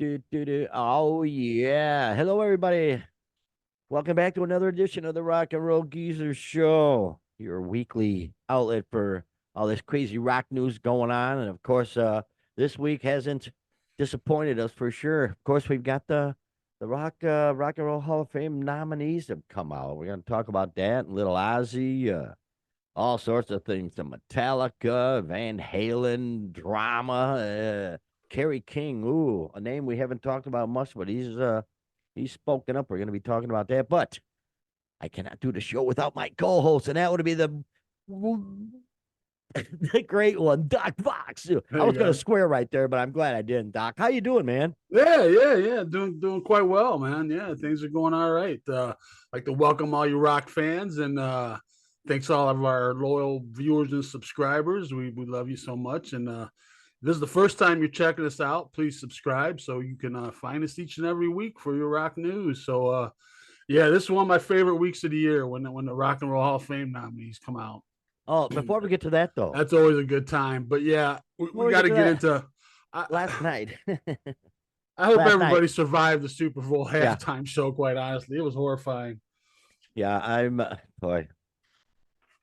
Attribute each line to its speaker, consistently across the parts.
Speaker 1: Oh, yeah. Hello, everybody. Welcome back to another edition of the RnRGzrs show, your weekly outlet for all this crazy rock news going on. And of course, this week hasn't disappointed us for sure. Of course, we've got the Rock and Roll Hall of Fame nominees have come out. We're going to talk about that and Little Ozzy, all sorts of things. The Metallica, Van Halen, drama, Kerry King. Ooh, a name we haven't talked about much, but he's spoken up. We're going to be talking about that. But I cannot do the show without my co-host, and that would be the great one, Doc Fox.
Speaker 2: There
Speaker 1: I
Speaker 2: you
Speaker 1: was going to
Speaker 2: go.
Speaker 1: square right there, but I'm glad I didn't. Doc, how you doing, man?
Speaker 2: Yeah. Doing quite well, man. Yeah, things are going all right. Like to welcome all you rock fans and thanks all of our loyal viewers and subscribers. We love you so much. And this is the first time you're checking us out. Please subscribe so you can find us each and every week for your rock news. So yeah, this is one of my favorite weeks of the year when the Rock and Roll Hall of Fame nominees come out.
Speaker 1: Oh, before we get to that though,
Speaker 2: That's always a good time. But yeah,
Speaker 1: before
Speaker 2: we
Speaker 1: we
Speaker 2: got
Speaker 1: get
Speaker 2: to
Speaker 1: to
Speaker 2: get
Speaker 1: that,
Speaker 2: into.
Speaker 1: last night,
Speaker 2: I hope
Speaker 1: last night,
Speaker 2: everybody survived the Super Bowl
Speaker 1: yeah,
Speaker 2: halftime show. Quite honestly, it was horrifying.
Speaker 1: yeah, I'm boy.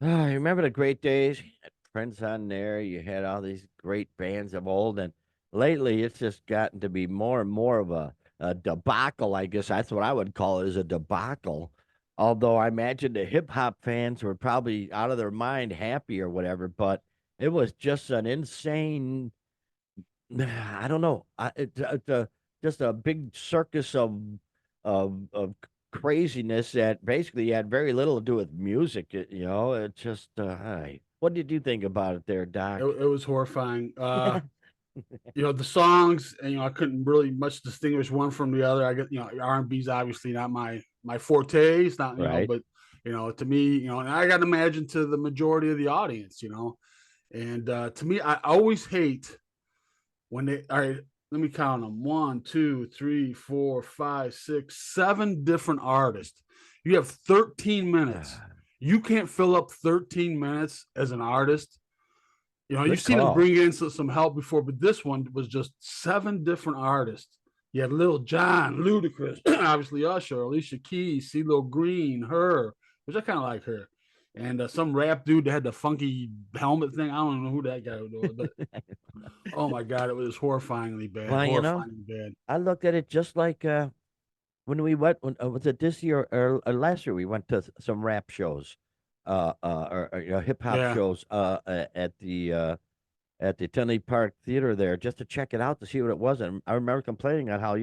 Speaker 1: I remember the great days. You had Prince on there. You had all these great bands of old, and lately it's just gotten to be more and more of a debacle. I guess that's what I would call it, is a debacle. Although I imagine the hip hop fans were probably out of their mind happy or whatever, but it was just an insane. I don't know. It's just a big circus of craziness that basically had very little to do with music. It just. What did you think about it, there, Doc?
Speaker 2: It was horrifying. The songs, and I couldn't really much distinguish one from the other. I get, R&B is obviously not my forte. It's not,
Speaker 1: Right.
Speaker 2: but to me, and I got to imagine to the majority of the audience, and to me, I always hate when they all right, let me count them. One, two, three, four, five, six, seven different artists. You have 13 minutes. You can't fill up 13 minutes as an artist. You've
Speaker 1: Good
Speaker 2: seen them
Speaker 1: call.
Speaker 2: bring in some help before, but this one was just seven different artists. You had Lil Jon, Ludacris, obviously Usher, Alicia Keys, CeeLo Green, her, which I kind of like her, and some rap dude that had the funky helmet thing. I don't know who that guy was, but oh my god, it was horrifyingly bad,
Speaker 1: Well,
Speaker 2: horrifyingly bad.
Speaker 1: I looked at it just like when we went. Was it this year or last year? We went to some rap shows, or hip hop
Speaker 2: Yeah,
Speaker 1: shows, at the Tinley Park Theater there, just to check it out to see what it was. And I remember complaining on how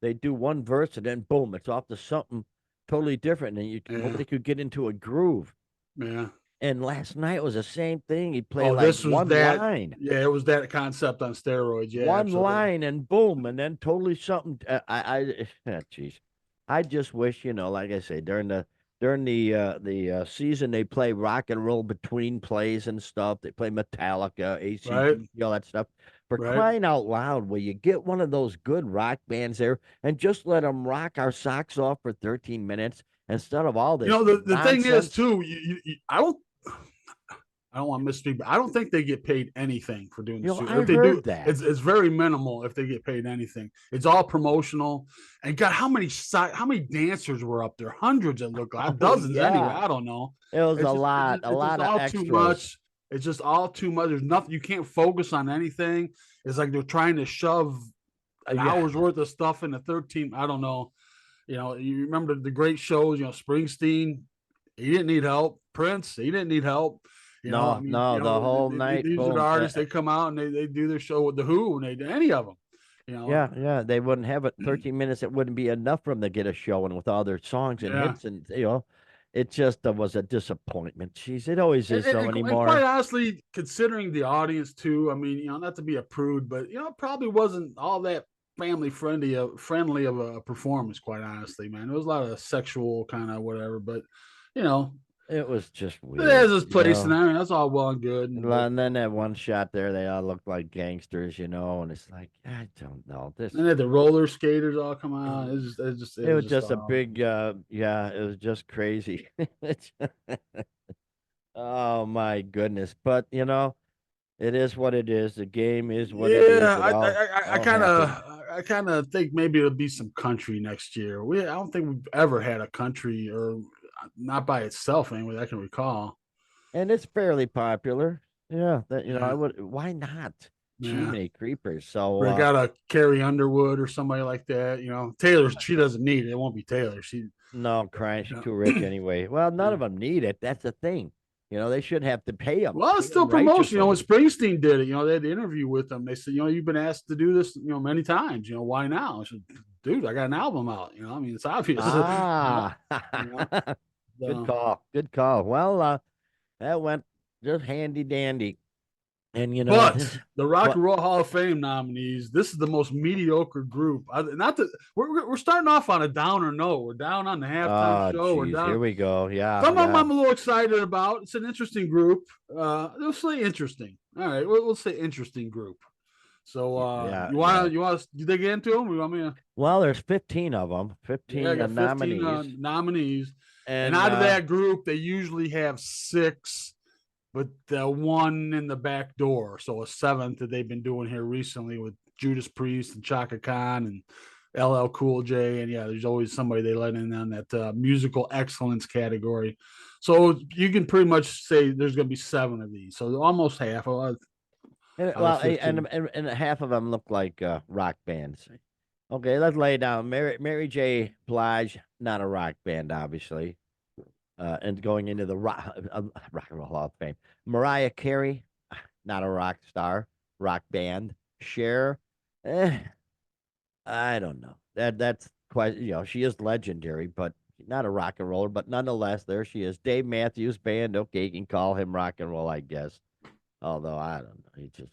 Speaker 1: they do one verse and then boom, it's off to something totally different, and
Speaker 2: yeah,
Speaker 1: nobody could get into a groove.
Speaker 2: yeah.
Speaker 1: And last night was the same thing. He played
Speaker 2: Oh,
Speaker 1: like
Speaker 2: this was
Speaker 1: one
Speaker 2: that.
Speaker 1: line,
Speaker 2: Yeah, it was that concept on steroids. Yeah,
Speaker 1: one
Speaker 2: absolutely.
Speaker 1: line, and boom, and then totally something. Jeez, I just wish, like I say, during the season they play rock and roll between plays and stuff. They play Metallica,
Speaker 2: Right,
Speaker 1: ACDC, all that stuff. For
Speaker 2: right.
Speaker 1: crying out loud, will you get one of those good rock bands there and just let them rock our socks off for 13 minutes instead of all this
Speaker 2: The thing is
Speaker 1: nonsense?
Speaker 2: too. I don't want to misspeak, but I don't think they get paid anything for doing the suit.
Speaker 1: I
Speaker 2: If they do,
Speaker 1: heard that.
Speaker 2: it's very minimal. If they get paid anything, it's all promotional. And God, how many dancers were up there? Hundreds. It looked like
Speaker 1: Oh
Speaker 2: dozens anyway.
Speaker 1: yeah,
Speaker 2: I don't know.
Speaker 1: it was
Speaker 2: It's just it's just,
Speaker 1: a
Speaker 2: it's just
Speaker 1: lot of
Speaker 2: all too
Speaker 1: extras.
Speaker 2: much. It's just all too much. There's nothing you can't focus on anything. It's like they're trying to shove an
Speaker 1: Yeah,
Speaker 2: hour's worth of stuff into 13. I don't know. You remember the great shows. Springsteen, he didn't need help. Prince, he didn't need help. I
Speaker 1: no,
Speaker 2: mean,
Speaker 1: no, the whole night,
Speaker 2: these are the
Speaker 1: boom.
Speaker 2: artists. They come out and they do their show with the Who, and they do any of them. You know,
Speaker 1: Yeah, yeah, they wouldn't have it 13 minutes. It wouldn't be enough for them to get a show and with all their songs and
Speaker 2: yeah.
Speaker 1: hits, and it just was a disappointment. Jeez, it always
Speaker 2: And,
Speaker 1: is so
Speaker 2: and quite
Speaker 1: anymore.
Speaker 2: honestly, considering the audience too, I mean, not to be a prude, but it probably wasn't all that family friendly of a performance. Quite honestly, man, there was a lot of sexual kind of whatever, but you know,
Speaker 1: It was just
Speaker 2: it has
Speaker 1: weird,
Speaker 2: its place, and I mean that's all well and good. But
Speaker 1: And then that one shot there, they all looked like gangsters, and it's like, I don't know.
Speaker 2: then they had the roller skaters all come out. It
Speaker 1: It
Speaker 2: was
Speaker 1: was
Speaker 2: just
Speaker 1: just a big, yeah, it was just crazy. Oh my goodness. But it is what it is. The game is what it is.
Speaker 2: yeah.
Speaker 1: It
Speaker 2: I
Speaker 1: all
Speaker 2: I I
Speaker 1: all
Speaker 2: kind of
Speaker 1: happened.
Speaker 2: I kind of think maybe it'll be some country next year. I don't think we've ever had a country, or not by itself anyway, I can recall.
Speaker 1: And it's fairly popular. Yeah, that I
Speaker 2: Yeah,
Speaker 1: would. Why not?
Speaker 2: yeah.
Speaker 1: Chimney Creepers. So
Speaker 2: We got a Carrie Underwood or somebody like that. Taylor, she doesn't need it. It won't be Taylor. She,
Speaker 1: no, I'm crying. She's
Speaker 2: yeah.
Speaker 1: too rich anyway. Well, none
Speaker 2: Yeah.
Speaker 1: of them need it. That's the thing. They shouldn't have to pay them.
Speaker 2: Well, it's
Speaker 1: Pay them
Speaker 2: still promotion. When
Speaker 1: righteously.
Speaker 2: Springsteen did it, they had an interview with him. They said, you've been asked to do this, many times. Why now? I said, dude, I got an album out. I mean, it's obvious.
Speaker 1: Ah,
Speaker 2: you know,
Speaker 1: good
Speaker 2: so.
Speaker 1: call. Good call. Well, that went just handy dandy. And
Speaker 2: But
Speaker 1: this
Speaker 2: the Rock
Speaker 1: what
Speaker 2: and Roll Hall of Fame nominees, this is the most mediocre group. Not that we're starting off on a downer note. We're down on the halftime
Speaker 1: oh
Speaker 2: show. We're
Speaker 1: geez, here
Speaker 2: down.
Speaker 1: we go. Yeah,
Speaker 2: Some of them
Speaker 1: yeah.
Speaker 2: I'm a little excited about. It's an interesting group. Let's say interesting. All right, we'll say interesting group. So
Speaker 1: Yeah, yeah.
Speaker 2: you want to dig into them? You want me to?
Speaker 1: Well, there's 15 of them,
Speaker 2: Yeah, I
Speaker 1: 15
Speaker 2: got 15
Speaker 1: nominees.
Speaker 2: nominees, and
Speaker 1: And
Speaker 2: out of that group, they usually have 6, but the one in the back door, so a 7th that they've been doing here recently with Judas Priest and Chaka Khan and LL Cool J, and yeah, there's always somebody they let in on that musical excellence category. So you can pretty much say there's going to be 7 of these, so almost half out of
Speaker 1: well,
Speaker 2: 15.
Speaker 1: and half of them look like rock bands. Okay, let's lay it down. Mary J. Blige, not a rock band, obviously. And going into the rock and roll Hall of Fame. Mariah Carey, not a rock star, rock band. Cher, eh, I don't know. That's quite she is legendary, but not a rock and roller. But nonetheless, there she is. Dave Matthews Band. Okay, you can call him rock and roll, I guess. Although I don't know, he just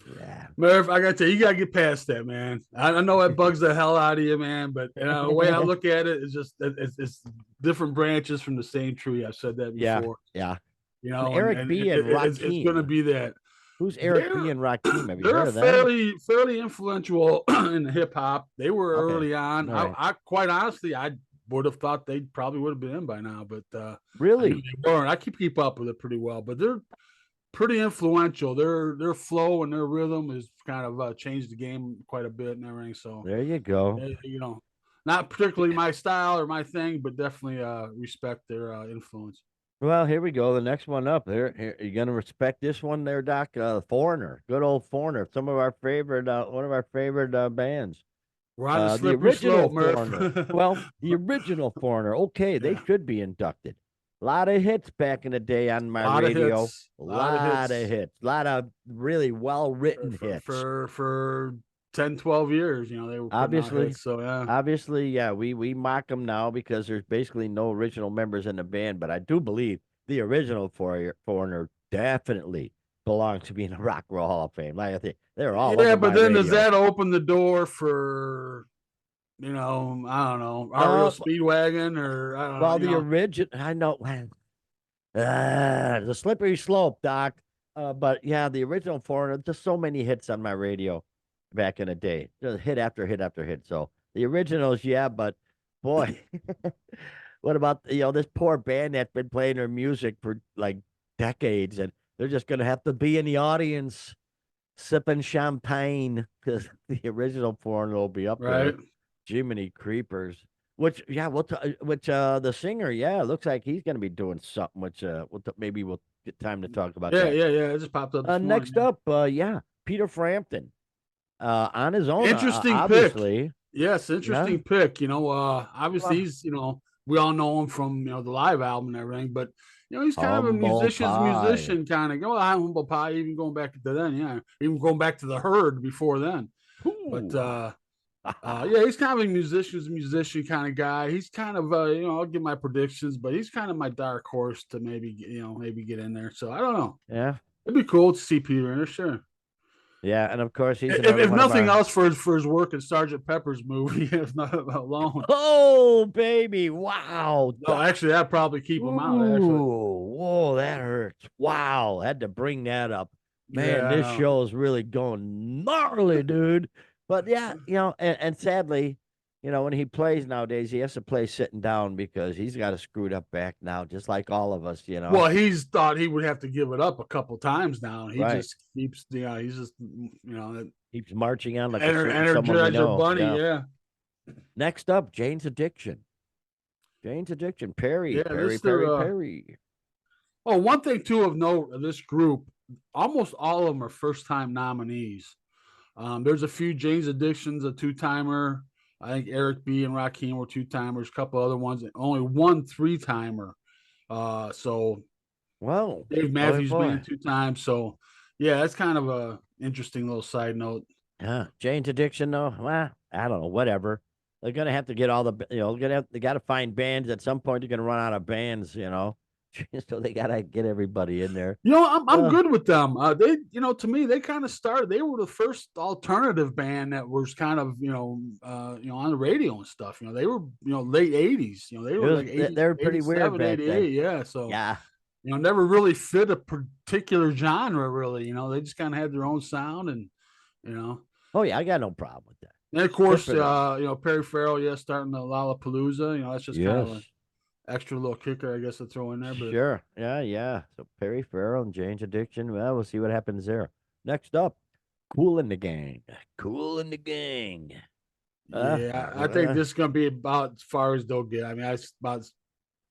Speaker 2: Murph, I got to tell you, you got to get past that, man. I know that bugs the hell out of you, man, but the way I look at it is just it's different branches from the same tree. I've said that
Speaker 1: yeah,
Speaker 2: before.
Speaker 1: yeah.
Speaker 2: You
Speaker 1: And
Speaker 2: know, and,
Speaker 1: Eric
Speaker 2: and
Speaker 1: B and
Speaker 2: it's going to
Speaker 1: Rakim.
Speaker 2: be that.
Speaker 1: Who's Eric B
Speaker 2: They're
Speaker 1: and Rakim? Have you
Speaker 2: they're
Speaker 1: heard of them?
Speaker 2: fairly influential in hip hop. They were
Speaker 1: Okay,
Speaker 2: early on.
Speaker 1: all right.
Speaker 2: I quite honestly, I would have thought they probably would have been in by now, but I knew
Speaker 1: Really?
Speaker 2: they weren't. I keep up with it pretty well, but they're pretty influential. Their flow and their rhythm has kind of changed the game quite a bit and everything. So
Speaker 1: There you go.
Speaker 2: not particularly my style or my thing, but definitely respect their influence.
Speaker 1: Well, here we go. The next one up. Here you gonna respect this one, there, Doc? Foreigner, good old Foreigner. Some of our favorite, one of our favorite bands.
Speaker 2: We're on the
Speaker 1: The
Speaker 2: slippery
Speaker 1: original
Speaker 2: slope, Murph.
Speaker 1: Foreigner. Well, the original Foreigner. Okay, they
Speaker 2: Yeah.
Speaker 1: should be inducted. A lot of hits back in the day on my
Speaker 2: A lot
Speaker 1: radio.
Speaker 2: of hits. A lot of hits.
Speaker 1: A lot of really well written
Speaker 2: for,
Speaker 1: hits.
Speaker 2: for 10, 12 years. They were putting out
Speaker 1: Obviously,
Speaker 2: hits. So yeah.
Speaker 1: yeah, we mock them now because there's basically no original members in the band. But I do believe the original Foreigner definitely belongs to be in the Rock and Roll Hall of Fame. Like I think they're all
Speaker 2: Yeah,
Speaker 1: over
Speaker 2: but
Speaker 1: my
Speaker 2: then
Speaker 1: radio.
Speaker 2: does that open the door for I don't know, REO Speedwagon or I don't
Speaker 1: Well,
Speaker 2: know.
Speaker 1: the original, I know, the slippery slope, Doc. But yeah, the original Foreigner, just so many hits on my radio back in the day, just hit after hit after hit. So the originals, yeah, but boy, what about this poor band that's been playing their music for like decades, and they're just gonna have to be in the audience sipping champagne because the original Foreigner will be up there.
Speaker 2: Right.
Speaker 1: Jiminy Creepers. Which the singer, yeah, looks like he's gonna be doing something. Which maybe we'll get time to talk about
Speaker 2: Yeah,
Speaker 1: that.
Speaker 2: yeah. It just popped up this morning.
Speaker 1: Next up, yeah, Peter Frampton, on his own,
Speaker 2: Interesting pick.
Speaker 1: obviously.
Speaker 2: Yes, interesting pick. Obviously he's we all know him from the live album and everything, but he's kind of a musician kind of. Humble Pie, even going back to then, yeah, even going back to the Herd before then.
Speaker 1: Ooh.
Speaker 2: But yeah, he's kind of a musician kind of guy. He's kind of I'll give my predictions, but he's kind of my dark horse to maybe get in there. So I don't know.
Speaker 1: Yeah,
Speaker 2: it'd be cool to see Peter in there, sure.
Speaker 1: Yeah, and of course he's
Speaker 2: if nothing else for his work in Sergeant Pepper's movie, if not alone.
Speaker 1: Oh baby, wow!
Speaker 2: No, actually, that'd probably keep him out. Actually,
Speaker 1: whoa, that hurts. Wow, had to bring that up. Man, this show is really going gnarly, dude. But yeah, and sadly, when he plays nowadays, he has to play sitting down because he's got a screwed up back now, just like all of us.
Speaker 2: Well, he's thought he would have to give it up a couple times now. And he
Speaker 1: Right.
Speaker 2: just keeps, he's just,
Speaker 1: Keeps marching on like a certain someone we
Speaker 2: Energizer
Speaker 1: know.
Speaker 2: Bunny.
Speaker 1: Yeah.
Speaker 2: Yeah.
Speaker 1: Next up, Jane's Addiction. Jane's Addiction. Perry,
Speaker 2: Yeah.
Speaker 1: Perry, Perry, Perry.
Speaker 2: Oh, one thing too of note of this group, almost all of them are first time nominees. There's a few Jane's Addictions, a two timer. I think Eric B and Rakim were two timers, a couple other ones, only one three timer. So
Speaker 1: Well,
Speaker 2: Dave
Speaker 1: boy,
Speaker 2: Matthews
Speaker 1: boy.
Speaker 2: Band two times. So yeah, that's kind of a interesting little side note.
Speaker 1: Yeah. Jane's Addiction, though. Well, I don't know. Whatever. They're gonna have to get all they gotta find bands at some point. They're gonna run out of bands. So they gotta get everybody in there.
Speaker 2: I'm
Speaker 1: Uh,
Speaker 2: good with them. They, to me, they kind of started. They were the first alternative band that was kind of, on the radio and stuff. They were, late '80s. They were like
Speaker 1: they
Speaker 2: 80,
Speaker 1: were pretty weird
Speaker 2: 87,
Speaker 1: back then.
Speaker 2: 88. Yeah. So,
Speaker 1: Yeah.
Speaker 2: never really fit a particular genre, really. They just kind of had their own sound and.
Speaker 1: Oh yeah, I got no problem with that.
Speaker 2: And of
Speaker 1: Good
Speaker 2: course,
Speaker 1: for them.
Speaker 2: Perry Farrell, starting the Lollapalooza. That's just kind of an
Speaker 1: Yes.
Speaker 2: extra little kicker, I guess, to throw in there. But
Speaker 1: Sure. Yeah, yeah. So Perry Farrell and Jane's Addiction. Well, we'll see what happens there. Next up, Cool in the Gang. Cool in the Gang.
Speaker 2: yeah, I think this is going to be about as far as they'll get. I mean, that's about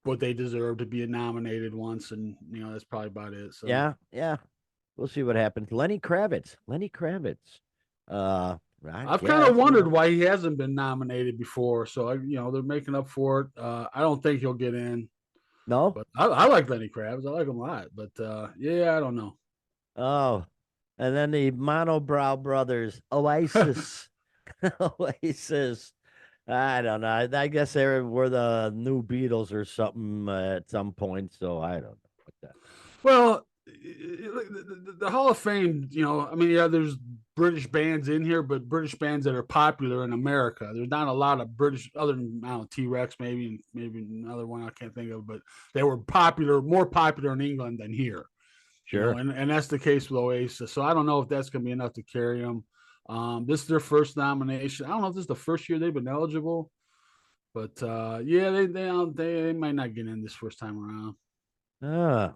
Speaker 2: what they deserve to be nominated once, and that's probably about it. So
Speaker 1: yeah, yeah. We'll see what happens. Lenny Kravitz. Lenny Kravitz. I
Speaker 2: I've kind
Speaker 1: guess,
Speaker 2: of wondered why he hasn't been nominated before. So they're making up for it. I don't think he'll get in,
Speaker 1: No?
Speaker 2: but I like Lenny Kravitz. I like him a lot. But yeah, I don't know.
Speaker 1: Oh. And then the Monobrow Brothers, Oasis. Oasis. I don't know. I guess they were the new Beatles or something at some point. So I don't know what that.
Speaker 2: Well, the Hall of Fame, I mean, yeah, there's British bands in here, but British bands that are popular in America. There's not a lot of British, other than, I don't know, T-Rex, maybe, and maybe another one I can't think of, but they were more popular in England than here.
Speaker 1: Sure.
Speaker 2: And that's the case with Oasis. So I don't know if that's going to be enough to carry them. This is their first nomination. I don't know if this is the first year they've been eligible, but yeah, they might not get in this first time around.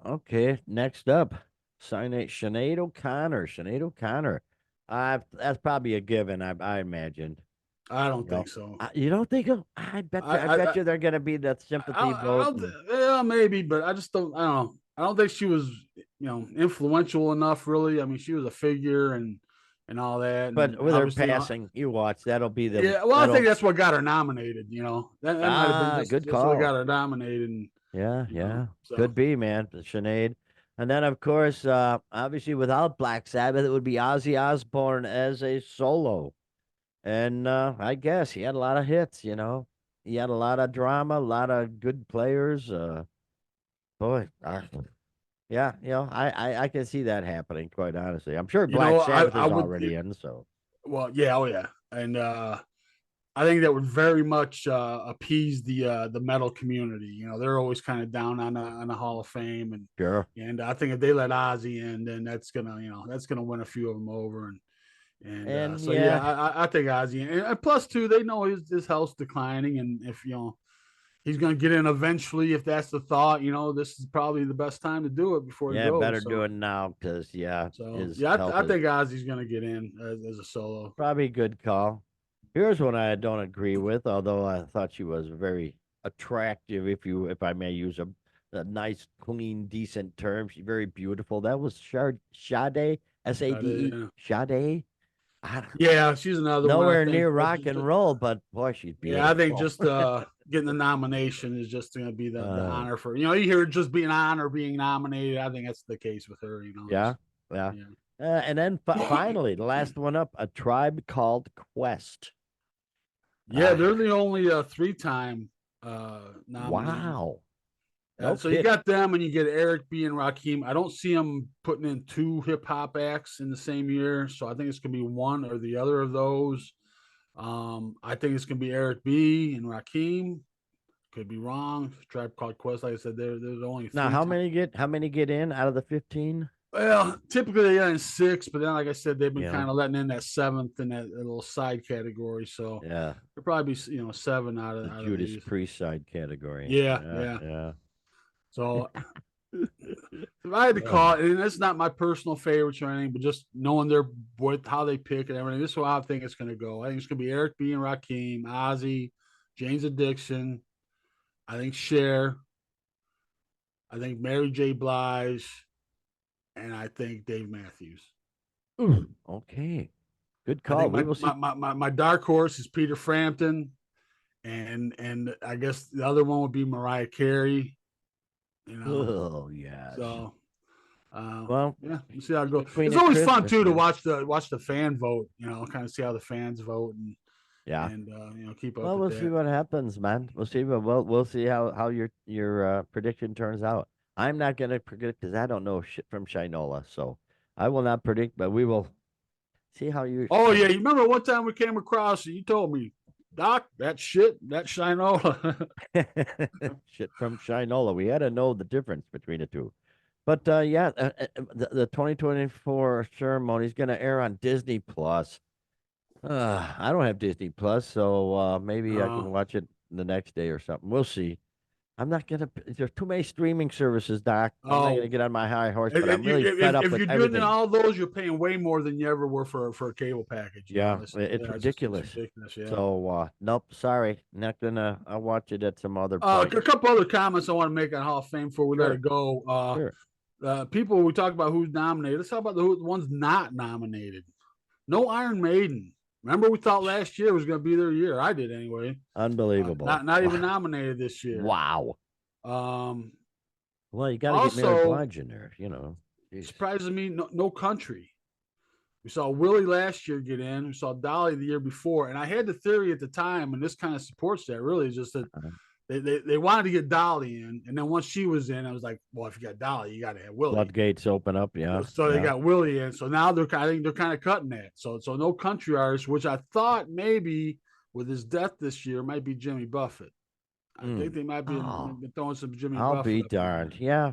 Speaker 1: Okay. Next up, Sinead O'Connor. Sinead O'Connor. That's probably a given. I imagine.
Speaker 2: I don't think so.
Speaker 1: You don't think? I bet you. I bet you they're gonna be the sympathy vote.
Speaker 2: Yeah, maybe, but I just don't. I don't know. I don't think she was, influential enough. Really, I mean, she was a figure and all that.
Speaker 1: But
Speaker 2: And
Speaker 1: with her passing, you watch. That'll be the.
Speaker 2: Yeah, well, I think that's what got her nominated. That might have been
Speaker 1: good
Speaker 2: just what
Speaker 1: call.
Speaker 2: got her nominated. And,
Speaker 1: Yeah.
Speaker 2: so.
Speaker 1: Could be, man. Sinead. And then, of course, obviously, without Black Sabbath, it would be Ozzy Osbourne as a solo. And I guess he had a lot of hits. He had a lot of drama, a lot of good players. Boy, yeah, I can see that happening. Quite honestly, I'm sure Black Sabbath is already in. So,
Speaker 2: well, yeah, oh yeah, and I think that would very much appease the metal community. They're always kind of down on the Hall of Fame, and
Speaker 1: sure.
Speaker 2: And I think if they let Ozzy in, then that's gonna win a few of them over, and so I think Ozzy, and plus too, they know his health's declining, and if he's gonna get in eventually, if that's the thought, this is probably the best time to do it before he goes.
Speaker 1: Better do it now because
Speaker 2: I think Ozzy's gonna get in as a solo.
Speaker 1: Probably a good call. Here's one I don't agree with, although I thought she was very attractive, if I may use a nice, clean, decent term. She's very beautiful. That was Sade, Sade, Sade.
Speaker 2: Yeah, she's another
Speaker 1: nowhere
Speaker 2: one,
Speaker 1: near rock and roll, but boy, she's beautiful.
Speaker 2: Yeah, I think just getting the nomination is just going to be the honor for you hear just being honor being nominated. I think that's the case with her.
Speaker 1: Yeah. And then finally, the last one up, A Tribe Called Quest.
Speaker 2: Yeah, they're the only 3-time nominee.
Speaker 1: Wow.
Speaker 2: So you got them, and you get Eric B and Rakim. I don't see them putting in 2 hip hop acts in the same year, so I think it's gonna be one or the other of those. I think it's gonna be Eric B and Rakim. Could be wrong. Tribe Called Quest, like I said, there's only 3
Speaker 1: now. How many get in out of the 15?
Speaker 2: Well, typically they end in 6, but then, like I said, they've been
Speaker 1: Yeah.
Speaker 2: kind of letting in that 7th and that little side category. So
Speaker 1: Yeah.
Speaker 2: there'll probably be 7 out
Speaker 1: The
Speaker 2: of
Speaker 1: Judas
Speaker 2: these.
Speaker 1: Priest side category.
Speaker 2: Yeah,
Speaker 1: Yeah.
Speaker 2: yeah.
Speaker 1: Yeah.
Speaker 2: So if I had to call it, and it's not my personal favorites or anything, but just knowing how they pick and everything, this is how I think it's going to go. I think it's going to be Eric B. and Rakim, Ozzy, James Addiction. I think Cher. I think Mary J. Blige, and I think Dave Matthews.
Speaker 1: Okay. Good
Speaker 2: I
Speaker 1: call.
Speaker 2: think
Speaker 1: We will see.
Speaker 2: my dark horse is Peter Frampton, and I guess the other one would be Mariah Carey. You know,
Speaker 1: Oh, yes.
Speaker 2: so
Speaker 1: Well,
Speaker 2: yeah, we'll see how it goes.
Speaker 1: the Queen
Speaker 2: It's
Speaker 1: at
Speaker 2: always fun
Speaker 1: Christmas,
Speaker 2: too to
Speaker 1: man.
Speaker 2: watch the fan vote. Kind of see how the fans vote
Speaker 1: Yeah.
Speaker 2: and keep up
Speaker 1: Well,
Speaker 2: with
Speaker 1: we'll see
Speaker 2: that.
Speaker 1: what happens, man. We'll see. We'll see how your prediction turns out. I'm not gonna predict because I don't know shit from Shinola, so I will not predict. But we will see how you
Speaker 2: Oh
Speaker 1: how
Speaker 2: yeah,
Speaker 1: you
Speaker 2: you remember one time we came across and you told me, Doc, that shit, that Shinola.
Speaker 1: shit from Shinola. We had to know the difference between the two. But yeah, the 2024 ceremony is gonna air on Disney Plus. I don't have Disney Plus, so maybe I can
Speaker 2: No.
Speaker 1: watch it the next day or something. We'll see. I'm not gonna. There's too many streaming services, Doc. I'm not gonna
Speaker 2: Oh,
Speaker 1: get on my high horse, but I'm really fed up
Speaker 2: if
Speaker 1: with
Speaker 2: you're doing
Speaker 1: everything.
Speaker 2: all those, you're paying way more than you ever were for a cable package.
Speaker 1: Yeah, it's
Speaker 2: Yeah, it's
Speaker 1: ridiculous.
Speaker 2: ridiculous. Yeah.
Speaker 1: So nope, sorry, not gonna. I'll watch it at some other point.
Speaker 2: A couple other comments I want to make on Hall of Fame before we let
Speaker 1: Sure,
Speaker 2: it go.
Speaker 1: sure.
Speaker 2: People we talk about who's nominated. Let's talk about the ones not nominated. No Iron Maiden. Remember, we thought last year was going to be their year. I did anyway.
Speaker 1: Unbelievable.
Speaker 2: Not even
Speaker 1: Wow.
Speaker 2: nominated this year.
Speaker 1: Wow.
Speaker 2: Um,
Speaker 1: Well, you got to get Mary
Speaker 2: Also,
Speaker 1: Blige in there. Jeez.
Speaker 2: surprises me, no country. We saw Willie last year get in. We saw Dolly the year before, and I had the theory at the time, and this kind of supports that. Really, is just that
Speaker 1: Uh,
Speaker 2: they wanted to get Dolly in, and then once she was in, I was like, well, if you got Dolly, you got to have Willie.
Speaker 1: Floodgates open up. Yeah,
Speaker 2: So they
Speaker 1: yeah.
Speaker 2: got Willie in. So now I think they're kind of cutting that. So no country artist, which I thought maybe with his death this year might be Jimmy Buffett. I think
Speaker 1: Mm.
Speaker 2: they might be
Speaker 1: Oh,
Speaker 2: throwing some Jimmy
Speaker 1: I'll be
Speaker 2: Buffett up in
Speaker 1: darned.
Speaker 2: there.
Speaker 1: Yeah,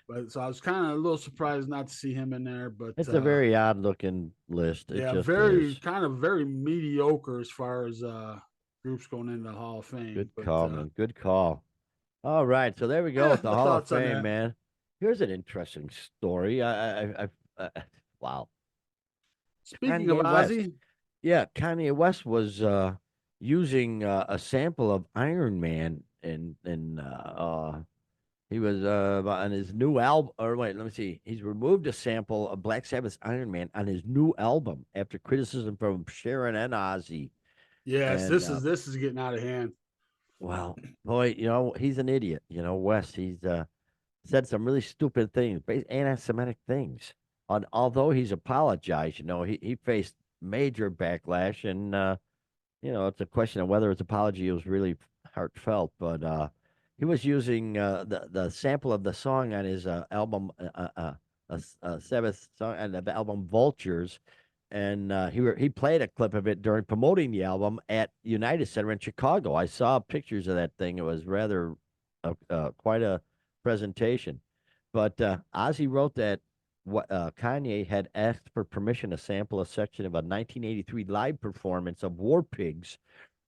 Speaker 2: But so I was kind of a little surprised not to see him in there. But
Speaker 1: it's a very odd looking list. It
Speaker 2: yeah,
Speaker 1: just is.
Speaker 2: very mediocre as far as groups going into the Hall of Fame.
Speaker 1: Good
Speaker 2: But
Speaker 1: call, man. Good call. All right, so there we go
Speaker 2: yeah,
Speaker 1: with the
Speaker 2: my
Speaker 1: Hall of
Speaker 2: thoughts on
Speaker 1: Fame,
Speaker 2: that.
Speaker 1: man. Here's an interesting story. Wow.
Speaker 2: Speaking of
Speaker 1: Kanye West.
Speaker 2: Ozzy,
Speaker 1: Yeah, Kanye West was using a sample of Iron Man and he was on his new album. Or wait, let me see. He's removed a sample of Black Sabbath's Iron Man on his new album after criticism from Sharon and Ozzy.
Speaker 2: yes,
Speaker 1: And
Speaker 2: this is getting out of hand.
Speaker 1: well, boy, he's an idiot. West. He's said some really stupid things, anti-Semitic things. And although he's apologized, he faced major backlash, and it's a question of whether his apology was really heartfelt. But he was using the sample of the song on his album, Sabbath song, and the album Vultures, and he played a clip of it during promoting the album at United Center in Chicago. I saw pictures of that thing. It was rather quite a presentation. But Ozzy wrote that Kanye had asked for permission to sample a section of a 1983 live performance of War Pigs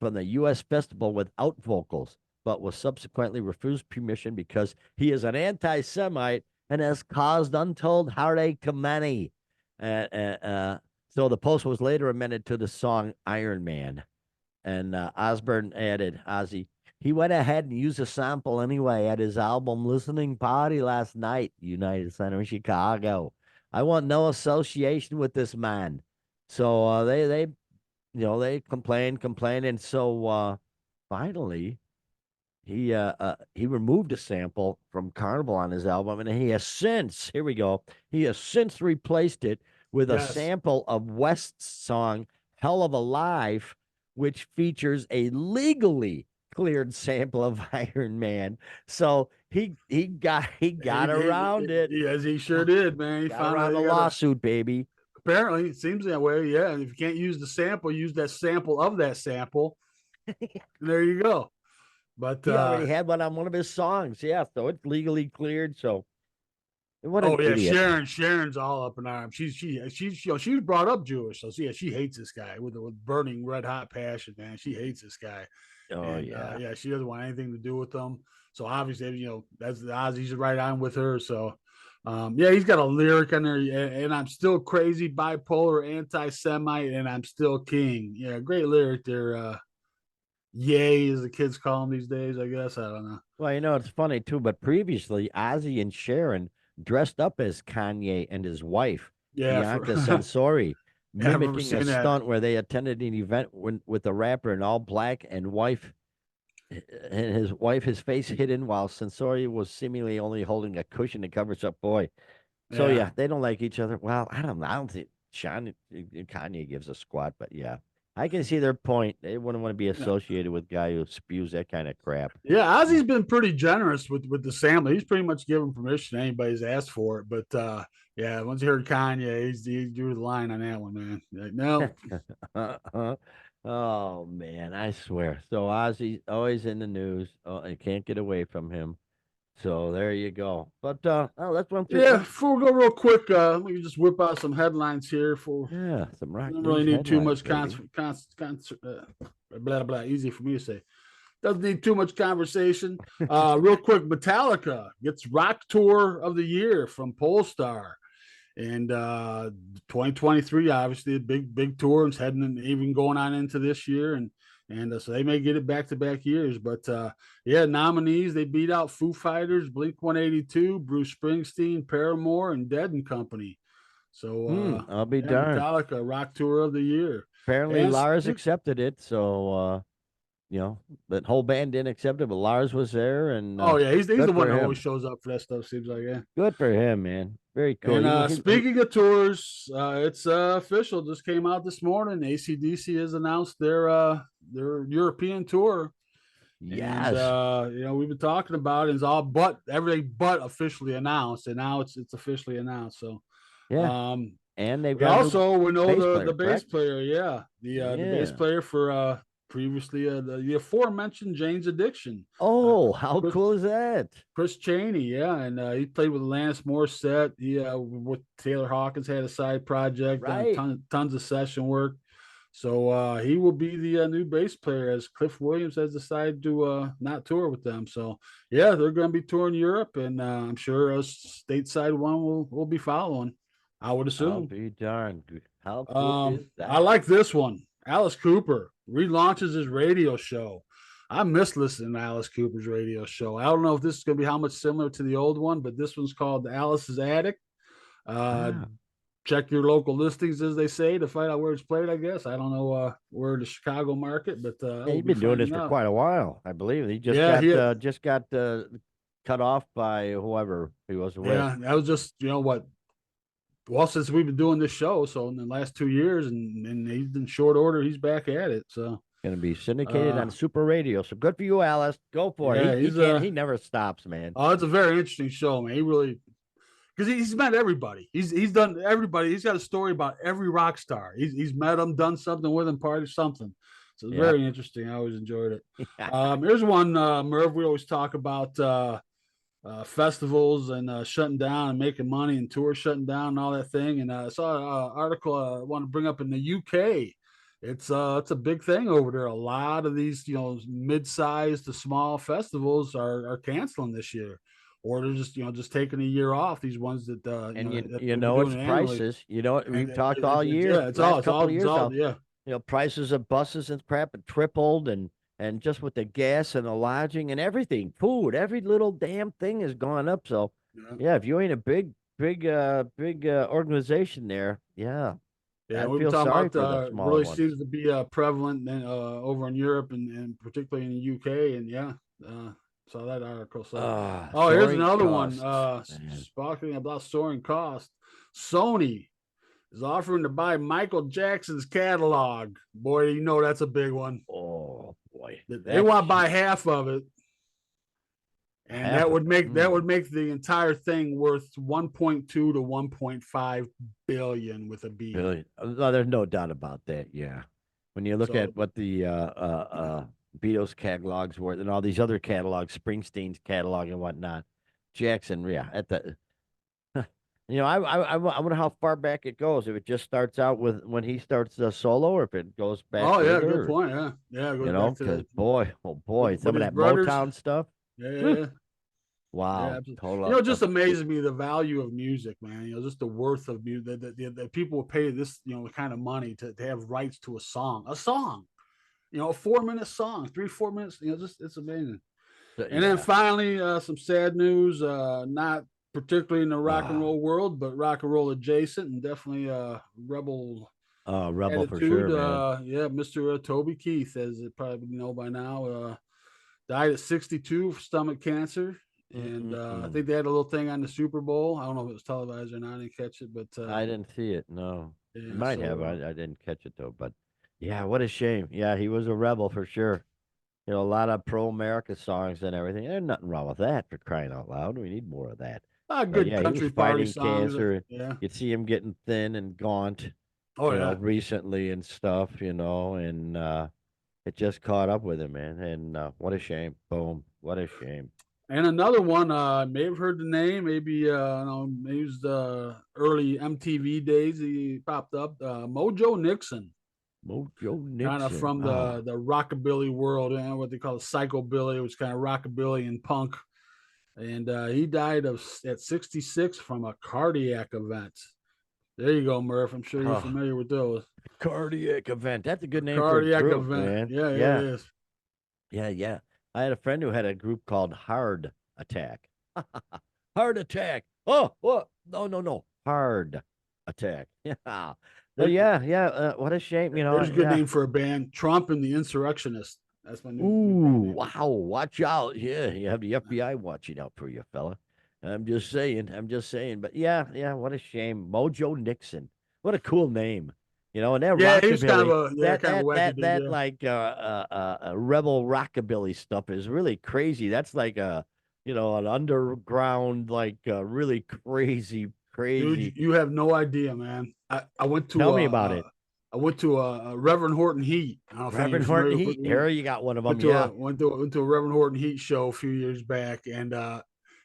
Speaker 1: from the U.S. festival without vocals, but was subsequently refused permission because he is an anti-Semite and has caused untold heartache to many. Uh, uh, uh, so the post was later amended to the song Iron Man. And Osborne added, Ozzy, he went ahead and used a sample anyway at his album listening party last night, United Center in Chicago. I want no association with this man. So they complained, and so finally he removed a sample from Carnival on his album, and he has since replaced it with a
Speaker 2: Yes,
Speaker 1: sample of West's song "Hell of a Life," which features a legally cleared sample of Iron Man. So he got around it.
Speaker 2: yes, he sure did, man. He
Speaker 1: Got around
Speaker 2: finally
Speaker 1: the
Speaker 2: got a.
Speaker 1: lawsuit, baby.
Speaker 2: Apparently, it seems that way. Yeah, and if you can't use the sample, use that sample of that sample. And there you go. But
Speaker 1: He already had one on one of his songs. Yeah, so it's legally cleared. So What an
Speaker 2: Oh yeah,
Speaker 1: idiot.
Speaker 2: Sharon's all up in arms. She was brought up Jewish, so yeah, she hates this guy with burning red hot passion, man. She hates this guy,
Speaker 1: Oh
Speaker 2: and
Speaker 1: yeah.
Speaker 2: yeah, she doesn't want anything to do with him. So obviously, that's Ozzy's right on with her. So yeah, he's got a lyric on there, and I'm still crazy, bipolar, anti-Semite, and I'm still king. Yeah, great lyric there. Yay, as the kids call him these days, I guess. I don't know.
Speaker 1: Well, it's funny too, but previously Ozzy and Sharon dressed up as Kanye and his wife,
Speaker 2: Yeah,
Speaker 1: Bianca Censori,
Speaker 2: yeah, I remember
Speaker 1: mimicking a
Speaker 2: seeing that.
Speaker 1: stunt where they attended an event with a rapper in all black and his wife, his face hidden, while Sensori was seemingly only holding a cushion to cover up boy. So
Speaker 2: Yeah.
Speaker 1: yeah, they don't like each other. Well, I don't know. I don't think Sean Kanye gives a squat, but yeah, I can see their point. They wouldn't want to be associated with a guy who spews that kind of crap.
Speaker 2: Yeah, Ozzy's been pretty generous with the family. He's pretty much given permission to anybody's asked for it. But yeah, once he heard Kanye, he drew the line on that one, man. Like, no,
Speaker 1: Oh man, I swear. So Ozzy's always in the news. Oh, I can't get away from him. So there you go. But let's run through.
Speaker 2: yeah. Before we go real quick, let me just whip out some headlines here. For
Speaker 1: Yeah, some rock
Speaker 2: Don't really
Speaker 1: news
Speaker 2: need too
Speaker 1: headlines,
Speaker 2: much
Speaker 1: baby.
Speaker 2: blah blah. Easy for me to say. Doesn't need too much conversation. Real quick, Metallica gets Rock Tour of the Year from Polestar. And 2023, obviously, a big tour. It's heading even going on into this year, and so they may get it back to back years. But yeah, nominees, they beat out Foo Fighters, Blink 182, Bruce Springsteen, Paramore, and Dead and Company. So
Speaker 1: I'll be
Speaker 2: yeah,
Speaker 1: darned.
Speaker 2: Metallica Rock Tour of the Year.
Speaker 1: Apparently
Speaker 2: And
Speaker 1: Lars accepted it, so that whole band didn't accept it, but Lars was there, and
Speaker 2: oh yeah, he's
Speaker 1: good
Speaker 2: the one
Speaker 1: for
Speaker 2: that always
Speaker 1: him.
Speaker 2: shows up for that stuff. Seems like, yeah.
Speaker 1: Good for him, man. Very cool.
Speaker 2: And
Speaker 1: He
Speaker 2: speaking of tours, it's official. Just came out this morning. ACDC has announced their European tour, and
Speaker 1: yes,
Speaker 2: we've been talking about it. It's all but everything but officially announced, and now it's officially announced. So
Speaker 1: yeah,
Speaker 2: um,
Speaker 1: and they've
Speaker 2: we
Speaker 1: got a new
Speaker 2: also we know
Speaker 1: bass
Speaker 2: the
Speaker 1: player,
Speaker 2: bass
Speaker 1: correct?
Speaker 2: player, yeah, the bass
Speaker 1: Yeah.
Speaker 2: player for previously the aforementioned Jane's Addiction.
Speaker 1: Oh, how
Speaker 2: Chris,
Speaker 1: cool is that?
Speaker 2: Chris Chaney, yeah, and he played with Alanis Morissette. He with Taylor Hawkins had a side project, done
Speaker 1: Right.
Speaker 2: tons of session work. So he will be the new bass player as Cliff Williams has decided to not tour with them. So yeah, they're going to be touring Europe, and I'm sure a stateside one will be following. I would
Speaker 1: I'll
Speaker 2: assume.
Speaker 1: be darned. How cool is
Speaker 2: I
Speaker 1: that?
Speaker 2: like this one. Alice Cooper relaunches his radio show. I miss listening to Alice Cooper's radio show. I don't know if this is going to be how much similar to the old one, but this one's called Alice's Attic. Uh,
Speaker 1: Ah,
Speaker 2: check your local listings, as they say, to find out where it's played. I guess I don't know where the Chicago market, but
Speaker 1: yeah,
Speaker 2: we'll
Speaker 1: he's
Speaker 2: be
Speaker 1: been doing this
Speaker 2: finding
Speaker 1: for
Speaker 2: out.
Speaker 1: quite a while, I believe. He
Speaker 2: Yeah,
Speaker 1: just got cut off by whoever he was with.
Speaker 2: yeah. That was just what. Well, since we've been doing this show, so in the last 2 years, and he's in short order, he's back at it. So
Speaker 1: Going to be syndicated
Speaker 2: uh,
Speaker 1: on Super Radio. So good for you, Alice. Go for it.
Speaker 2: yeah,
Speaker 1: He
Speaker 2: he's
Speaker 1: can't. He never stops, man.
Speaker 2: oh, it's a very interesting show, man. He really because he's met everybody. He's done everybody. He's got a story about every rock star. He's met them, done something with them, party something. So it's
Speaker 1: Yep.
Speaker 2: very interesting. I always enjoyed it. Here's one, Merv. We always talk about festivals and shutting down and making money and tours shutting down and all that thing. And I saw an article I want to bring up in the UK. It's a big thing over there. A lot of these mid-sized to small festivals are canceling this year, or they're just taking a year off. These ones that
Speaker 1: And
Speaker 2: that
Speaker 1: you
Speaker 2: they've been
Speaker 1: know
Speaker 2: doing
Speaker 1: it's
Speaker 2: it annually,
Speaker 1: prices. You know
Speaker 2: and
Speaker 1: we've talked all year,
Speaker 2: yeah, it's all
Speaker 1: last couple of years how
Speaker 2: yeah.
Speaker 1: prices of buses and crap have tripled, and just with the gas and the lodging and everything, food, every little damn thing has gone up. So
Speaker 2: Yeah.
Speaker 1: yeah, if you ain't a big organization there, yeah,
Speaker 2: Yeah,
Speaker 1: I
Speaker 2: we've been
Speaker 1: feel
Speaker 2: talking
Speaker 1: sorry
Speaker 2: about
Speaker 1: for the smaller
Speaker 2: really
Speaker 1: ones.
Speaker 2: seems to be prevalent over in Europe and particularly in the UK. And yeah, saw that article. So,
Speaker 1: Ah,
Speaker 2: oh, here's
Speaker 1: soaring
Speaker 2: another one.
Speaker 1: costs, man.
Speaker 2: Speaking about soaring cost, Sony is offering to buy Michael Jackson's catalog. Boy, you know that's a big one.
Speaker 1: Oh boy,
Speaker 2: They
Speaker 1: that's
Speaker 2: want to buy half of it, and
Speaker 1: half of it.
Speaker 2: that would make the entire thing worth 1.2 to 1.5 billion with a B.
Speaker 1: Billion. No, there's no doubt about that. Yeah, when you look
Speaker 2: So
Speaker 1: at what the Beatles catalogs were and all these other catalogs, Springsteen's catalog and whatnot, Jackson, yeah, at the I wonder how far back it goes. If it just starts out with when he starts the solo, or if it goes back
Speaker 2: Oh yeah, good
Speaker 1: further.
Speaker 2: point. Yeah, yeah, it goes back
Speaker 1: Because
Speaker 2: to
Speaker 1: boy, oh boy,
Speaker 2: with
Speaker 1: some of
Speaker 2: his
Speaker 1: that
Speaker 2: brothers.
Speaker 1: Motown stuff.
Speaker 2: Yeah, yeah,
Speaker 1: Whew,
Speaker 2: yeah. Yeah,
Speaker 1: wow,
Speaker 2: absolutely.
Speaker 1: total.
Speaker 2: It just amazes me the value of music, man. Just the worth of music. That people will pay this, kind of money to have rights to a song. A song, a 4 minute song, 3, 4 minutes. Just it's amazing. And then
Speaker 1: Yeah.
Speaker 2: finally, some sad news. Not particularly in the rock and
Speaker 1: Ah,
Speaker 2: roll world, but rock and roll adjacent, and definitely rebel
Speaker 1: Rebel for
Speaker 2: attitude.
Speaker 1: sure, man.
Speaker 2: Yeah, Mr. Toby Keith, as you probably know by now, died at 62 of stomach cancer. And I
Speaker 1: Mm-mm-mm.
Speaker 2: think they had a little thing on the Super Bowl. I don't know if it was televised or not. I didn't catch it, but
Speaker 1: I didn't see it. No, you
Speaker 2: yeah.
Speaker 1: might have.
Speaker 2: So
Speaker 1: I didn't catch it though. But yeah, what a shame. Yeah, he was a rebel for sure. A lot of pro America songs and everything. There's nothing wrong with that for crying out loud. We need more of that. But
Speaker 2: good
Speaker 1: yeah, he was
Speaker 2: country party
Speaker 1: fighting
Speaker 2: songs.
Speaker 1: cancer.
Speaker 2: Yeah.
Speaker 1: You'd see him getting thin and gaunt,
Speaker 2: Oh yeah.
Speaker 1: recently and stuff, and it just caught up with him, man. And what a shame. Boom. What a shame.
Speaker 2: And another one, may have heard the name. Maybe maybe it was the early MTV days. He popped up. Mojo Nixon,
Speaker 1: Mojo
Speaker 2: kind of
Speaker 1: Nixon.
Speaker 2: from
Speaker 1: Ah,
Speaker 2: the rockabilly world, what they call psychobilly, which kind of rockabilly and punk. And he died at 66 from a cardiac event. There you go, Murph. I'm sure you're
Speaker 1: oh,
Speaker 2: familiar with those.
Speaker 1: cardiac event. That's a
Speaker 2: A
Speaker 1: good name for a
Speaker 2: cardiac
Speaker 1: group,
Speaker 2: event.
Speaker 1: man.
Speaker 2: Yeah, it
Speaker 1: Yeah.
Speaker 2: is.
Speaker 1: Yeah, yeah. I had a friend who had a group called Hard Attack. Hard Attack. Oh, what? No, no, no. Hard Attack. Yeah. So
Speaker 2: There,
Speaker 1: yeah, yeah. What a shame,
Speaker 2: there's a good
Speaker 1: Yeah.
Speaker 2: name for a band. Trump and the Insurrectionists. That's my new band
Speaker 1: Ooh,
Speaker 2: name.
Speaker 1: wow. Watch out. Yeah, you have the FBI watching out for you, fella. I'm just saying. I'm just saying. But yeah, yeah. What a shame. Mojo Nixon. What a cool name. And that
Speaker 2: Yeah, he was kind of
Speaker 1: rockabilly,
Speaker 2: a kind of a wacky dude. Yeah.
Speaker 1: like rebel rockabilly stuff is really crazy. That's like an underground, like really crazy,
Speaker 2: Dude,
Speaker 1: crazy.
Speaker 2: you have no idea, man. I went
Speaker 1: Tell
Speaker 2: to
Speaker 1: me about it.
Speaker 2: a Reverend Horton Heat. I don't know if you're
Speaker 1: Reverend Horton
Speaker 2: familiar with
Speaker 1: Heat. Here you got one of them.
Speaker 2: went to
Speaker 1: Yeah.
Speaker 2: a Reverend Horton Heat show a few years back, and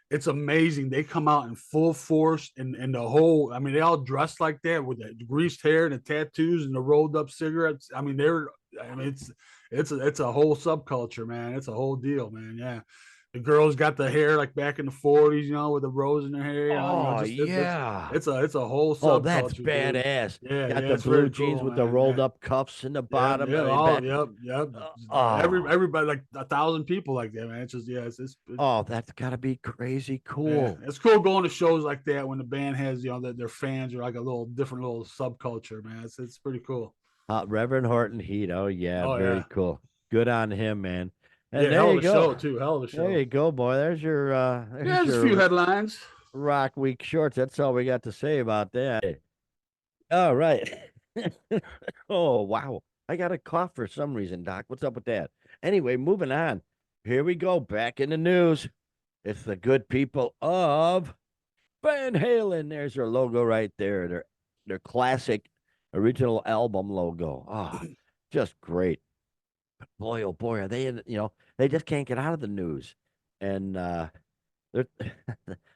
Speaker 2: it's amazing. They come out in full force, and the whole. I mean, they all dressed like that with the greased hair and the tattoos and the rolled up cigarettes. I mean, they're. I mean, it's a whole subculture, man. It's a whole deal, man. Yeah. The girls got the hair like back in the 40s, with the rose in their hair.
Speaker 1: Oh
Speaker 2: Just
Speaker 1: yeah.
Speaker 2: it's a whole
Speaker 1: Oh, that's
Speaker 2: subculture, dude.
Speaker 1: badass.
Speaker 2: Yeah,
Speaker 1: Got
Speaker 2: yeah,
Speaker 1: the
Speaker 2: it's
Speaker 1: blue
Speaker 2: very
Speaker 1: jeans
Speaker 2: cool,
Speaker 1: with the
Speaker 2: man.
Speaker 1: rolled
Speaker 2: Yeah.
Speaker 1: up cuffs in the
Speaker 2: Yep,
Speaker 1: bottom.
Speaker 2: yeah,
Speaker 1: I mean,
Speaker 2: all
Speaker 1: back.
Speaker 2: yep, yep.
Speaker 1: Oh,
Speaker 2: Everybody like 1,000 people like that, man. It's just
Speaker 1: oh, that's gotta be crazy
Speaker 2: yeah,
Speaker 1: cool.
Speaker 2: it's cool going to shows like that when the band has their fans are like a little different little subculture, man. It's pretty cool.
Speaker 1: Reverend Horton Heat. Oh yeah,
Speaker 2: Oh yeah,
Speaker 1: very cool. Good on him, man. And
Speaker 2: yeah,
Speaker 1: there
Speaker 2: hell of
Speaker 1: you
Speaker 2: a
Speaker 1: go.
Speaker 2: show too, hell of a
Speaker 1: There
Speaker 2: show.
Speaker 1: you go, boy.
Speaker 2: Yeah,
Speaker 1: There's
Speaker 2: there's a few
Speaker 1: your
Speaker 2: headlines.
Speaker 1: Rock Week shorts. That's all we got to say about that. All right. Oh wow. I got a cough for some reason, Doc. What's up with that? Anyway, moving on. Here we go. Back in the news. It's the good people of Van Halen. There's their logo right there. Their classic original album logo. Ah, just great. But boy, oh boy, are they they just can't get out of the news. And they're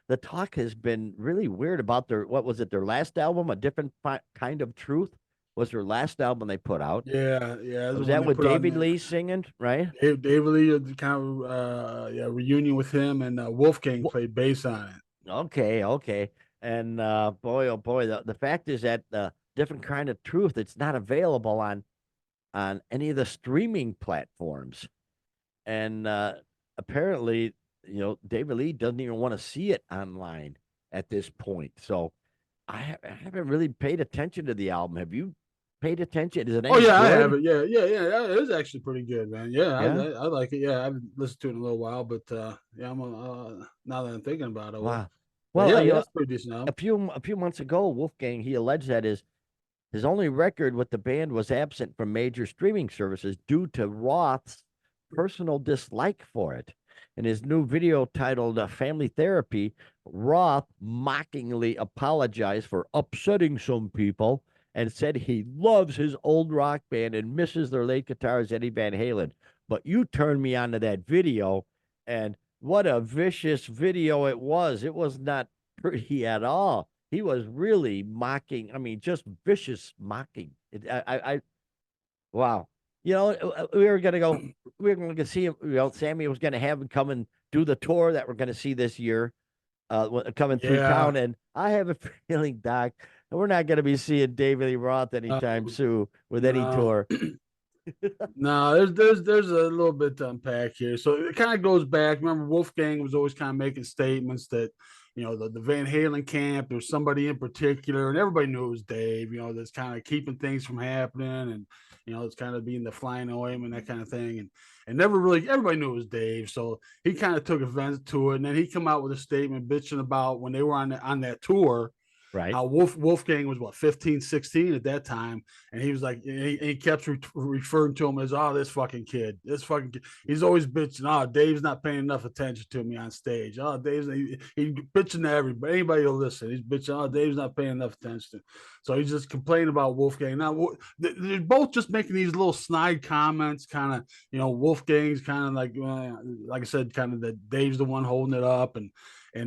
Speaker 1: the talk has been really weird about what was it, their last album, A Different Kind of Truth was their last album they put out.
Speaker 2: Yeah, yeah, this is
Speaker 1: Was
Speaker 2: one
Speaker 1: that
Speaker 2: they
Speaker 1: with
Speaker 2: put out.
Speaker 1: David Lee singing, right?
Speaker 2: David Lee, kind of yeah, reunion with him, and Wolfgang
Speaker 1: Wh-
Speaker 2: played bass on it.
Speaker 1: Okay, okay. And boy, oh boy, the fact is that the Different Kind of Truth, it's not available on any of the streaming platforms. And apparently, David Lee doesn't even want to see it online at this point. So I haven't really paid attention to the album. Have you paid attention? Is it
Speaker 2: Oh
Speaker 1: any
Speaker 2: yeah, I have
Speaker 1: good?
Speaker 2: it. Yeah, yeah, yeah. It is actually pretty good, man. Yeah,
Speaker 1: Yeah.
Speaker 2: I like it. Yeah, I haven't listened to it in a little while, but yeah, now that I'm thinking about it,
Speaker 1: Wow.
Speaker 2: but
Speaker 1: Well,
Speaker 2: yeah, yeah, it's pretty decent
Speaker 1: a
Speaker 2: album.
Speaker 1: few months ago, Wolfgang, he alleged that his only record with the band was absent from major streaming services due to Roth's personal dislike for it. In his new video titled Family Therapy, Roth mockingly apologized for upsetting some people and said he loves his old rock band and misses their late guitarist Eddie Van Halen. But you turned me on to that video, and what a vicious video it was. It was not pretty at all. he was really mocking. I mean, just vicious mocking. Wow. We were gonna go. We were gonna see him. Sammy was gonna have him come and do the tour that we're gonna see this year, coming through
Speaker 2: Yeah.
Speaker 1: town. And I have a feeling, Doc, that we're not gonna be seeing David Lee Roth anytime
Speaker 2: Um,
Speaker 1: soon with any
Speaker 2: no.
Speaker 1: tour.
Speaker 2: No, there's a little bit to unpack here. So it kind of goes back. Remember, Wolfgang was always kind of making statements that, the Van Halen camp, there's somebody in particular, and everybody knew it was Dave, that's kind of keeping things from happening, and it's kind of being the flying ointment, that kind of thing. And never really everybody knew it was Dave. So he kind of took offense to it. And then he come out with a statement bitching about when they were on that tour,
Speaker 1: Right.
Speaker 2: how Wolfgang was what 15, 16 at that time, and he was like, he kept referring to him as, oh, this fucking kid, he's always bitching, oh, Dave's not paying enough attention to me on stage, oh, Dave's he bitching to everybody, anybody will listen, he's bitching, oh, Dave's not paying enough attention. So he's just complaining about Wolfgang. Now they're both just making these little snide comments, kind of, Wolfgang's kind of like I said, kind of that Dave's the one holding it up, and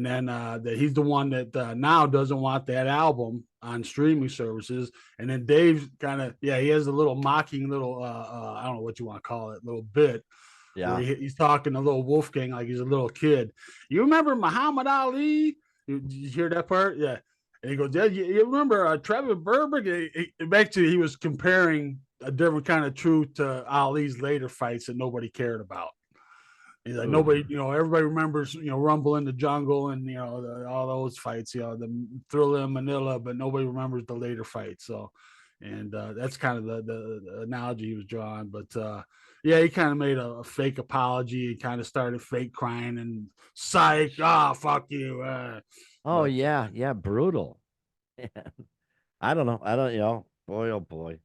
Speaker 2: then that he's the one that now doesn't want that album on streaming services. And then Dave kind of, he has a little mocking little, I don't know what you want to call it, little bit where
Speaker 1: Yeah.
Speaker 2: he's talking to little Wolfgang like he's a little kid. You remember Muhammad Ali? Did you hear that part? Yeah. And he goes, yeah, you remember Trevor Berbick? Actually, he was comparing a different kind of truth to Ali's later fights that nobody cared about. He's like,
Speaker 1: Oof.
Speaker 2: nobody, everybody remembers, Rumble in the Jungle and, all those fights, the Thriller in Manila, but nobody remembers the later fights. So, and that's kind of the analogy he was drawing. But he kind of made a fake apology and kind of started fake crying and psych, fuck you.
Speaker 1: Oh
Speaker 2: But
Speaker 1: yeah, yeah, brutal. I don't know. I don't. Boy, oh boy.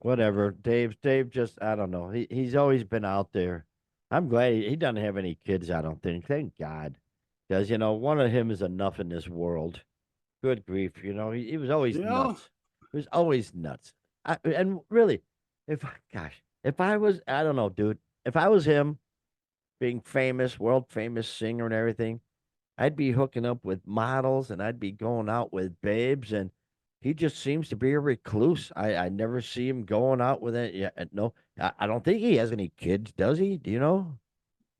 Speaker 1: Whatever. Dave just I don't know. He's always been out there. I'm glad he doesn't have any kids, I don't think. Thank God. Because, one of him is enough in this world. Good grief. He was always
Speaker 2: you know,
Speaker 1: nuts. He was always nuts. And really, if I was, I don't know, dude, if I was him being famous, world famous singer and everything, I'd be hooking up with models and I'd be going out with babes. And he just seems to be a recluse. I never see him going out with it. Yeah, no, I don't think he has any kids, does he? Do you know?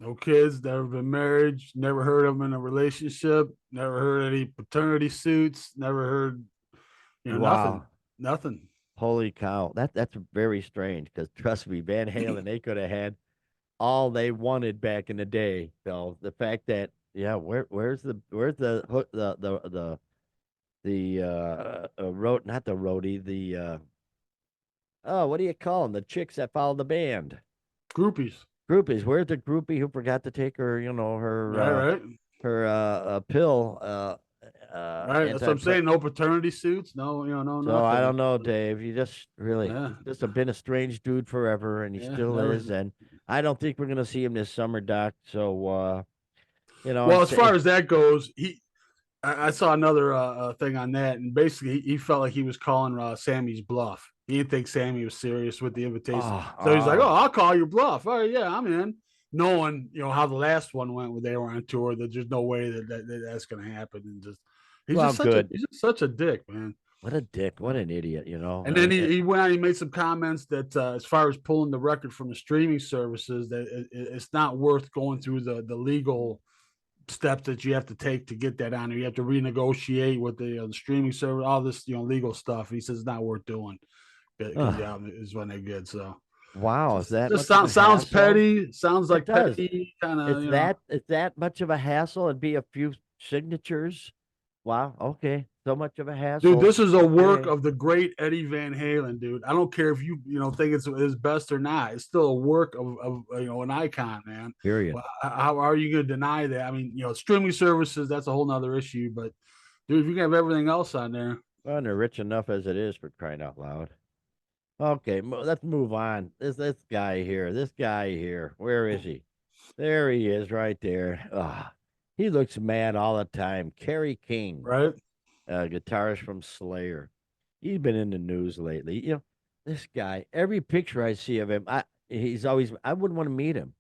Speaker 2: no kids, never been married, never heard of him in a relationship, never heard any paternity suits, never heard, nothing,
Speaker 1: Wow.
Speaker 2: nothing.
Speaker 1: Holy cow. That's very strange because trust me, Van Halen, they could have had all they wanted back in the day. So the fact that where's the road, not the roadie, what do you call them? The chicks that follow the band.
Speaker 2: Groupies.
Speaker 1: Groupies. Where's the groupie who forgot to take her,
Speaker 2: Right, right,
Speaker 1: her pill,
Speaker 2: right. That's what
Speaker 1: anti.
Speaker 2: I'm saying. No paternity suits. No, no
Speaker 1: So I
Speaker 2: nothing.
Speaker 1: don't know, Dave. You just really
Speaker 2: Yeah,
Speaker 1: been a strange dude forever, and he
Speaker 2: yeah.
Speaker 1: still
Speaker 2: Never.
Speaker 1: is. And I don't think we're gonna see him this summer, Doc. So
Speaker 2: Well, as far as that goes, I saw another thing on that, and basically he felt like he was calling Sammy's bluff. He didn't think Sammy was serious with the invitation,
Speaker 1: oh,
Speaker 2: so he's like, "Oh,
Speaker 1: oh,
Speaker 2: I'll call your bluff. Oh, yeah, I'm in." Knowing how the last one went when they were on tour, that there's no way that's going to happen, and just
Speaker 1: well, good.
Speaker 2: he's just such a dick, man.
Speaker 1: What a dick. What an idiot.
Speaker 2: And then he went out. He made some comments that as far as pulling the record from the streaming services, that it's not worth going through the legal steps that you have to take to get that on there. You have to renegotiate with the streaming service, all this legal stuff. He says it's not worth doing because the album is when they good. So
Speaker 1: wow, is that
Speaker 2: just
Speaker 1: much of a
Speaker 2: sounds
Speaker 1: hassle?
Speaker 2: petty. Sounds
Speaker 1: It
Speaker 2: like
Speaker 1: does.
Speaker 2: petty kind
Speaker 1: It's
Speaker 2: of.
Speaker 1: that much of a hassle and be a few signatures. Wow. Okay. So much of a
Speaker 2: Dude,
Speaker 1: hassle.
Speaker 2: this is a work
Speaker 1: Okay.
Speaker 2: of the great Eddie Van Halen, dude. I don't care if you think it's his best or not. It's still a work of an icon, man.
Speaker 1: Period.
Speaker 2: Well, how are you going to deny that? I mean, streaming services, that's a whole nother issue. But dude, if you can have everything else on there,
Speaker 1: Well, and they're rich enough as it is for crying out loud. Okay, let's move on. This guy here. This guy here. Where is he? There he is, right there. Ah, he looks mad all the time. Kerry King,
Speaker 2: right?
Speaker 1: guitarist from Slayer. He's been in the news lately. This guy. Every picture I see of him, he's always. I wouldn't want to meet him.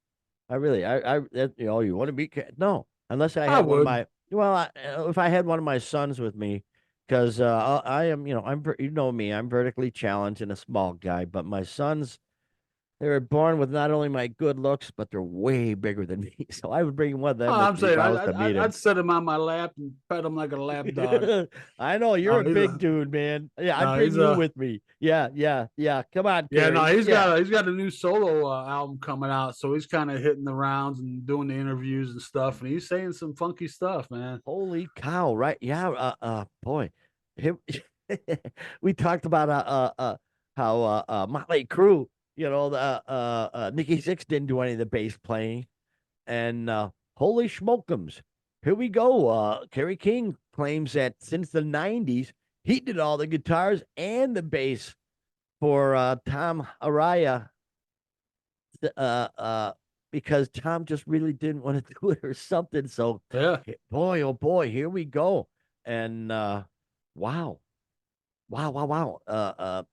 Speaker 1: I really. You want to meet? No, unless I
Speaker 2: I
Speaker 1: have one of
Speaker 2: would.
Speaker 1: my. Well, if I had one of my sons with me, because I am, you know me, I'm vertically challenged and a small guy, but my sons, they were born with not only my good looks, but they're way bigger than me. So I would bring one of
Speaker 2: Oh,
Speaker 1: them with
Speaker 2: I'm
Speaker 1: me if
Speaker 2: saying
Speaker 1: I was to meet
Speaker 2: I'd
Speaker 1: him.
Speaker 2: set him on my lap and pet him like a lap dog.
Speaker 1: I know you're
Speaker 2: No,
Speaker 1: a big dude, man. Yeah, I'd
Speaker 2: no,
Speaker 1: bring
Speaker 2: he's
Speaker 1: you
Speaker 2: a
Speaker 1: with me. Yeah, yeah, yeah. Come on,
Speaker 2: yeah, no,
Speaker 1: Carrie. Yeah.
Speaker 2: he's got a new solo album coming out, so he's kind of hitting the rounds and doing the interviews and stuff, and he's saying some funky stuff, man.
Speaker 1: Holy cow! Right? Yeah. Boy, him. We talked about how Motley Crue. The Nikki Sixx didn't do any of the bass playing, and holy schmokums, here we go. Kerry King claims that since the '90s, he did all the guitars and the bass for Tom Araya. Uh, uh, because Tom just really didn't want to do it or something. So,
Speaker 2: Yeah,
Speaker 1: boy, oh boy, here we go. And wow, wow.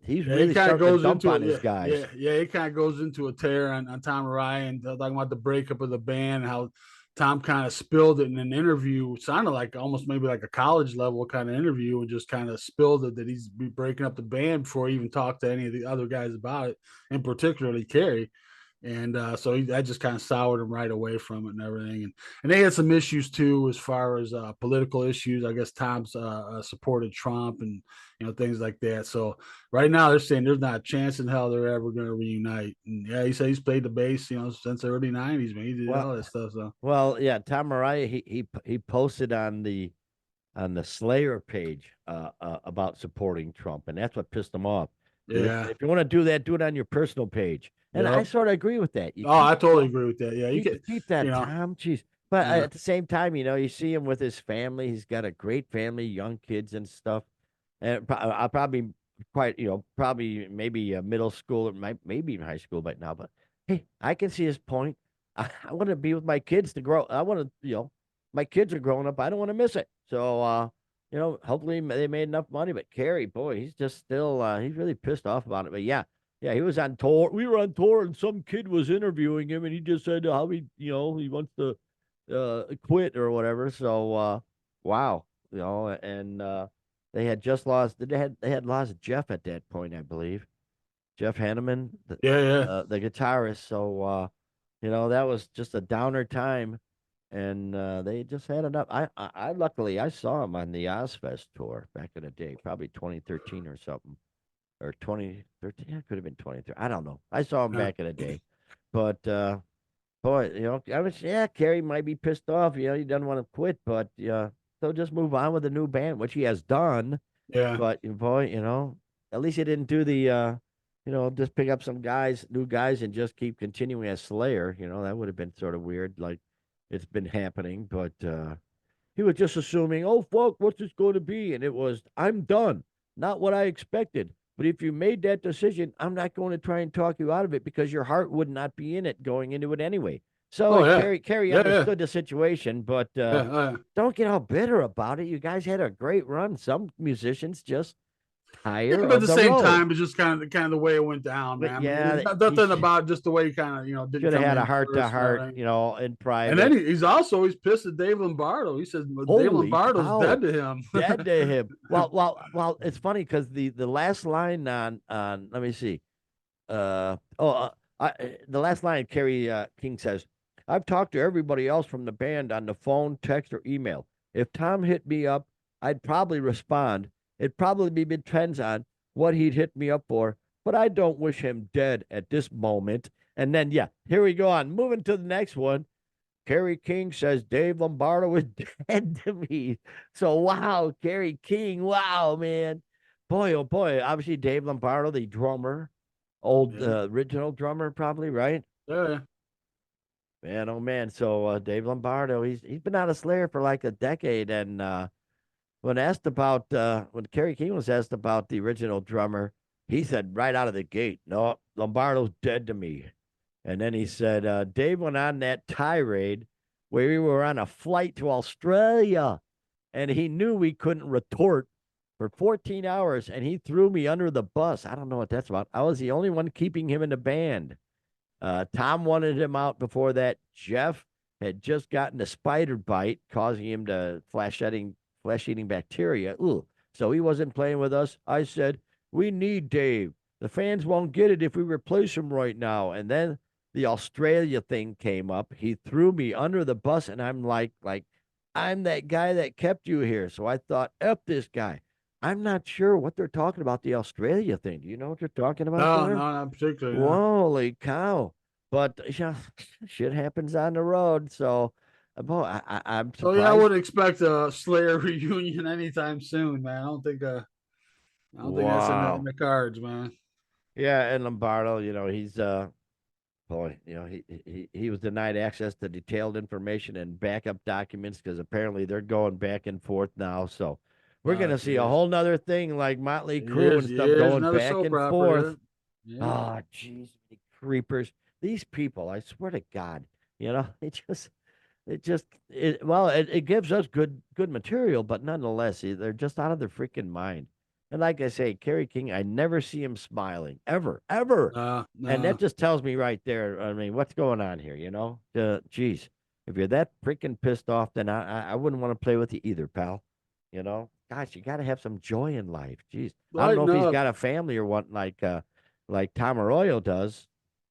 Speaker 1: He's
Speaker 2: yeah, he
Speaker 1: really
Speaker 2: kind of
Speaker 1: starting to
Speaker 2: goes
Speaker 1: dump
Speaker 2: into
Speaker 1: on
Speaker 2: it.
Speaker 1: his
Speaker 2: Yeah,
Speaker 1: guys.
Speaker 2: he kind of goes into a tear on Tom Ryan, talking about the breakup of the band, how Tom kind of spilled it in an interview. It sounded like almost maybe like a college level kind of interview, and just kind of spilled it that he's breaking up the band before he even talked to any of the other guys about it, and particularly Kerry. And so that just kind of soured him right away from it and everything. And they had some issues too, as far as political issues. I guess Tom's supported Trump and things like that. So right now they're saying there's not a chance in hell they're ever going to reunite. And yeah, he said he's played the bass, since the early '90s, man. He did
Speaker 1: Well,
Speaker 2: all that stuff. So
Speaker 1: yeah, Tom Mariah, he posted on the Slayer page about supporting Trump, and that's what pissed him off.
Speaker 2: yeah,
Speaker 1: If you want to do that, do it on your personal page. And I
Speaker 2: yep.
Speaker 1: sort of agree with that. You
Speaker 2: Oh,
Speaker 1: keep
Speaker 2: I totally agree with that. Yeah, you
Speaker 1: keep
Speaker 2: can,
Speaker 1: keep
Speaker 2: you
Speaker 1: that,
Speaker 2: know,
Speaker 1: Tom. Jeez. But
Speaker 2: yeah,
Speaker 1: at the same time, you see him with his family. He's got a great family, young kids and stuff. And I'll probably probably maybe middle school or maybe even high school by now. But hey, I can see his point. I want to be with my kids to grow. I want to, my kids are growing up. I don't want to miss it. So, hopefully they made enough money. But Kerry, boy, he's just still, he's really pissed off about it. But yeah, yeah, he was on tour. We were on tour, and some kid was interviewing him, and he just said how he wants to quit or whatever. So, wow, and they had just lost. They had lost Jeff at that point, I believe. Jeff Hanneman,
Speaker 2: yeah, yeah,
Speaker 1: the guitarist. So, that was just a downer time, and they just had enough. I luckily I saw him on the Ozfest tour back in the day, probably 2013 or something, or 2013. It could have been 2013. I don't know. I saw him
Speaker 2: yeah,
Speaker 1: back in the day, but boy, I was Kerry might be pissed off. He doesn't want to quit, but yeah, so just move on with a new band, which he has done.
Speaker 2: yeah.
Speaker 1: But boy, at least he didn't do the just pick up some new guys, and just keep continuing as Slayer. That would have been sort of weird, like it's been happening. But he was just assuming, oh fuck, what's this going to be? And it was, I'm done. Not what I expected. But if you made that decision, I'm not going to try and talk you out of it because your heart would not be in it going into it anyway. So
Speaker 2: Oh yeah,
Speaker 1: Kerry
Speaker 2: yeah, yeah,
Speaker 1: understood the situation, but
Speaker 2: yeah.
Speaker 1: don't get all bitter about it. You guys had a great run. Some musicians just
Speaker 2: Yeah,
Speaker 1: tire
Speaker 2: but at
Speaker 1: of
Speaker 2: the
Speaker 1: the
Speaker 2: same
Speaker 1: road.
Speaker 2: time, it's just kind of the way it went down,
Speaker 1: But
Speaker 2: man. I mean,
Speaker 1: yeah,
Speaker 2: it's
Speaker 1: he
Speaker 2: nothing about just the way he kind of didn't
Speaker 1: should have
Speaker 2: come
Speaker 1: had a
Speaker 2: in
Speaker 1: heart to
Speaker 2: first and
Speaker 1: heart,
Speaker 2: everything.
Speaker 1: in
Speaker 2: And then
Speaker 1: private.
Speaker 2: he's pissed at Dave Lombardo. He says Dave
Speaker 1: Holy
Speaker 2: Lombardo's
Speaker 1: cow.
Speaker 2: dead to him.
Speaker 1: Dead to him. Well, it's funny because the last line on let me see. The last line Kerry King says, "I've talked to everybody else from the band on the phone, text, or email. If Tom hit me up, I'd probably respond. It'd probably be depends on what he'd hit me up for, but I don't wish him dead at this moment." And then yeah, here we go on. Moving to the next one. Kerry King says Dave Lombardo is dead to me. So wow, Kerry King, wow, man. Boy, oh boy. Obviously, Dave Lombardo, the drummer, old
Speaker 2: Yeah,
Speaker 1: original drummer, probably, right?
Speaker 2: yeah,
Speaker 1: Man, oh man. So Dave Lombardo, he's been out of Slayer for like a decade. And when Kerry King was asked about the original drummer, he said right out of the gate, no, Lombardo's dead to me. And then he said, Dave went on that tirade where we were on a flight to Australia and he knew we couldn't retort for 14 hours and he threw me under the bus. I don't know what that's about. I was the only one keeping him in the band. Tom wanted him out before that. Jeff had just gotten a spider bite, causing him to flesh eating bacteria. Ooh, so he wasn't playing with us. I said, "We need Dave. The fans won't get it if we replace him right now." And then the Australia thing came up. He threw me under the bus, and I'm like, I'm that guy that kept you here. So I thought, F this guy. I'm not sure what they're talking about the Australia thing. Do you know what they're talking about
Speaker 2: No,
Speaker 1: there?
Speaker 2: no, not particularly. No.
Speaker 1: Holy cow! But yeah, shit happens on the road. So, boy, I'm
Speaker 2: So yeah, I
Speaker 1: surprised.
Speaker 2: would expect a Slayer reunion anytime soon, man. I don't think that's in
Speaker 1: Wow.
Speaker 2: the cards, man.
Speaker 1: Yeah, and Lombardo, he's boy, he was denied access to detailed information and backup documents because apparently they're going back and forth now. So we're
Speaker 2: Oh,
Speaker 1: gonna see a
Speaker 2: jeez.
Speaker 1: whole nother thing like Motley Crue and stuff
Speaker 2: Here's
Speaker 1: going
Speaker 2: another
Speaker 1: back
Speaker 2: soap
Speaker 1: and
Speaker 2: opera.
Speaker 1: forth.
Speaker 2: Yeah. Yeah.
Speaker 1: Oh, jeez, creepers! These people, I swear to God, it gives us good material, but nonetheless, they're just out of their freaking mind. And like I say, Kerry King, I never see him smiling ever, ever. And that
Speaker 2: Nah.
Speaker 1: just tells me right there. I mean, what's going on here? Geez, if you're that freaking pissed off, then I wouldn't want to play with you either, pal. Gosh, you got to have some joy in life. Jeez, I don't know
Speaker 2: Lighten
Speaker 1: if he's
Speaker 2: up.
Speaker 1: got a family or what, like Tom Arroyo does.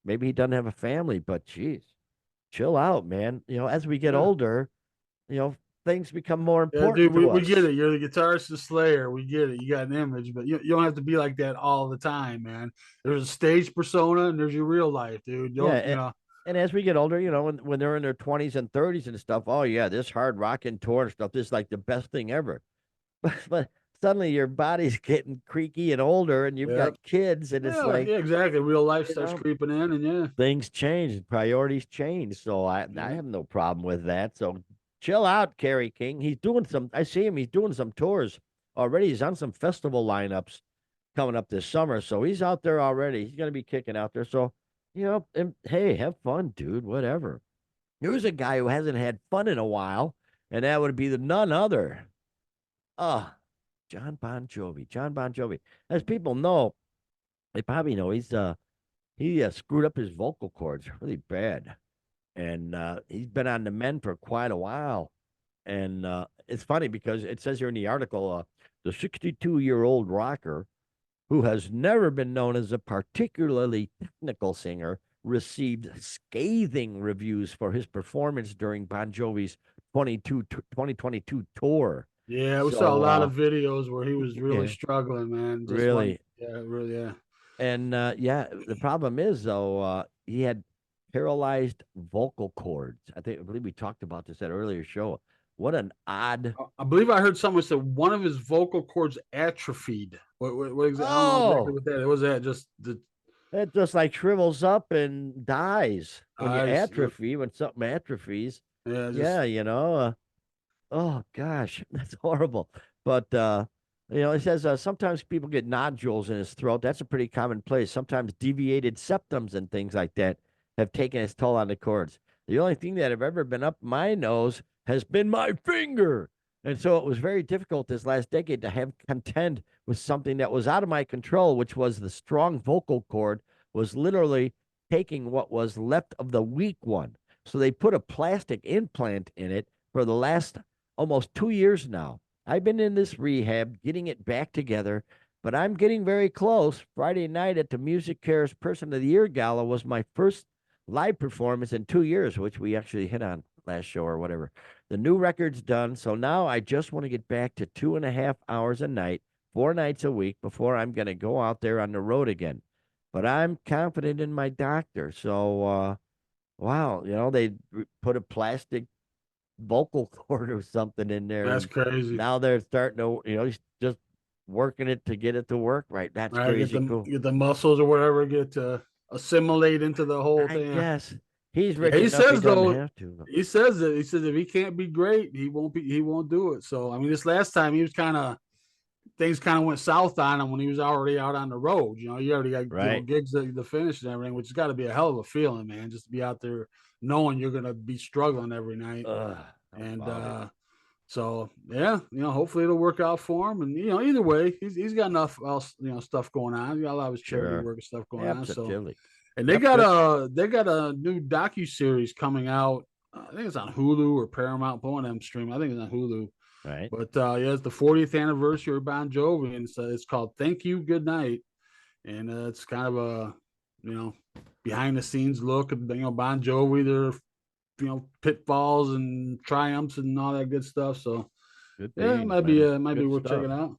Speaker 1: Maybe he doesn't have a family, but geez, chill out, man. As we get
Speaker 2: Yeah.
Speaker 1: older, you know, things become more
Speaker 2: Yeah, dude,
Speaker 1: important to
Speaker 2: we get
Speaker 1: us.
Speaker 2: it. You're the guitarist of Slayer. We get it. You got an image, but you don't have to be like that all the time, man. There's a stage persona and there's your real life, dude.
Speaker 1: Yeah,
Speaker 2: Don't, you know,
Speaker 1: and as we get older, when they're in their 20s and 30s and stuff, oh yeah, this hard rocking tour and stuff, this is like the best thing ever. But suddenly your body's getting creaky and older, and you've
Speaker 2: yeah.
Speaker 1: got kids, and it's
Speaker 2: Yeah,
Speaker 1: like,
Speaker 2: yeah, exactly. Real life
Speaker 1: you
Speaker 2: starts
Speaker 1: know,
Speaker 2: creeping in and yeah.
Speaker 1: things change, and priorities change. So I
Speaker 2: Yeah.
Speaker 1: have no problem with that. So chill out, Kerry King. He's doing some. I see him. He's doing some tours already. He's on some festival lineups coming up this summer. So he's out there already. He's going to be kicking out there. So, and, hey, have fun, dude. Whatever. Here's a guy who hasn't had fun in a while, and that would be the none other. Uh, John Bon Jovi. John Bon Jovi. As people know, they probably know he screwed up his vocal cords really bad. And he's been on the men for quite a while. And it's funny because it says here in the article, the 62-year-old rocker who has never been known as a particularly technical singer, received scathing reviews for his performance during Bon Jovi's 2022 tour.
Speaker 2: Yeah, we saw a
Speaker 1: So,
Speaker 2: lot of videos where he was really
Speaker 1: yeah,
Speaker 2: struggling, man. Just one,
Speaker 1: really.
Speaker 2: yeah, really, yeah.
Speaker 1: And yeah, the problem is, though, he had paralyzed vocal cords. I believe we talked about this at earlier show. What an odd.
Speaker 2: I believe I heard someone say one of his vocal cords atrophied. What exactly? I don't know exactly
Speaker 1: Oh,
Speaker 2: what that. It was that just the
Speaker 1: it just like shrivels up and dies when you
Speaker 2: eyes.
Speaker 1: atrophy, when something atrophies.
Speaker 2: Yeah,
Speaker 1: Yeah,
Speaker 2: just
Speaker 1: oh gosh, that's horrible. But it says sometimes people get nodules in his throat. That's a pretty common place. Sometimes deviated septums and things like that have taken its toll on the cords. The only thing that have ever been up my nose has been my finger. And so it was very difficult this last decade to have contend with something that was out of my control, which was the strong vocal cord was literally taking what was left of the weak one. So they put a plastic implant in it for the last almost 2 years now. I've been in this rehab, getting it back together, but I'm getting very close. Friday night at the Music Cares Person of the Year Gala was my first live performance in 2 years, which we actually hit on last show or whatever. The new record's done, so now I just want to get back to 2.5 hours a night, 4 nights a week before I'm going to go out there on the road again. But I'm confident in my doctor, so wow, they put a plastic vocal cord or something in there,
Speaker 2: that's
Speaker 1: and
Speaker 2: crazy.
Speaker 1: now they're starting to, he's just working it to get it to work right. That's
Speaker 2: Right,
Speaker 1: crazy cool.
Speaker 2: get the muscles or whatever get to assimilate into the whole
Speaker 1: I
Speaker 2: thing. Yeah,
Speaker 1: guess he's
Speaker 2: yeah,
Speaker 1: rich
Speaker 2: he
Speaker 1: enough; he
Speaker 2: says
Speaker 1: doesn't
Speaker 2: though.
Speaker 1: have to.
Speaker 2: He says that he says if he can't be great, he won't do it. So I mean, this last time he was kind of things kind of went south on him when he was already out on the road. You know, you already got
Speaker 1: Right?
Speaker 2: gigs the finish and everything, which has got to be a hell of a feeling, man. Just to be out there knowing you're gonna be struggling every night,
Speaker 1: Ugh, how
Speaker 2: and
Speaker 1: about it?
Speaker 2: so yeah, hopefully it'll work out for him. And either way, he's got enough else stuff going on. He got a lot of his charity
Speaker 1: Sure,
Speaker 2: work and stuff going on. So
Speaker 1: absolutely.
Speaker 2: and
Speaker 1: Yep. Good.
Speaker 2: they got a new docu series coming out I think it's on Hulu or Paramount. One of them stream. I think it's on Hulu.
Speaker 1: Right.
Speaker 2: But yeah, it's the 40th anniversary of Bon Jovi, and it's called "Thank You, Good Night," and it's kind of a behind the scenes look at Bon Jovi, their pitfalls and triumphs and all that good stuff. So
Speaker 1: Good
Speaker 2: yeah,
Speaker 1: beans, man.
Speaker 2: it might be
Speaker 1: Good
Speaker 2: worth
Speaker 1: stuff.
Speaker 2: checking out.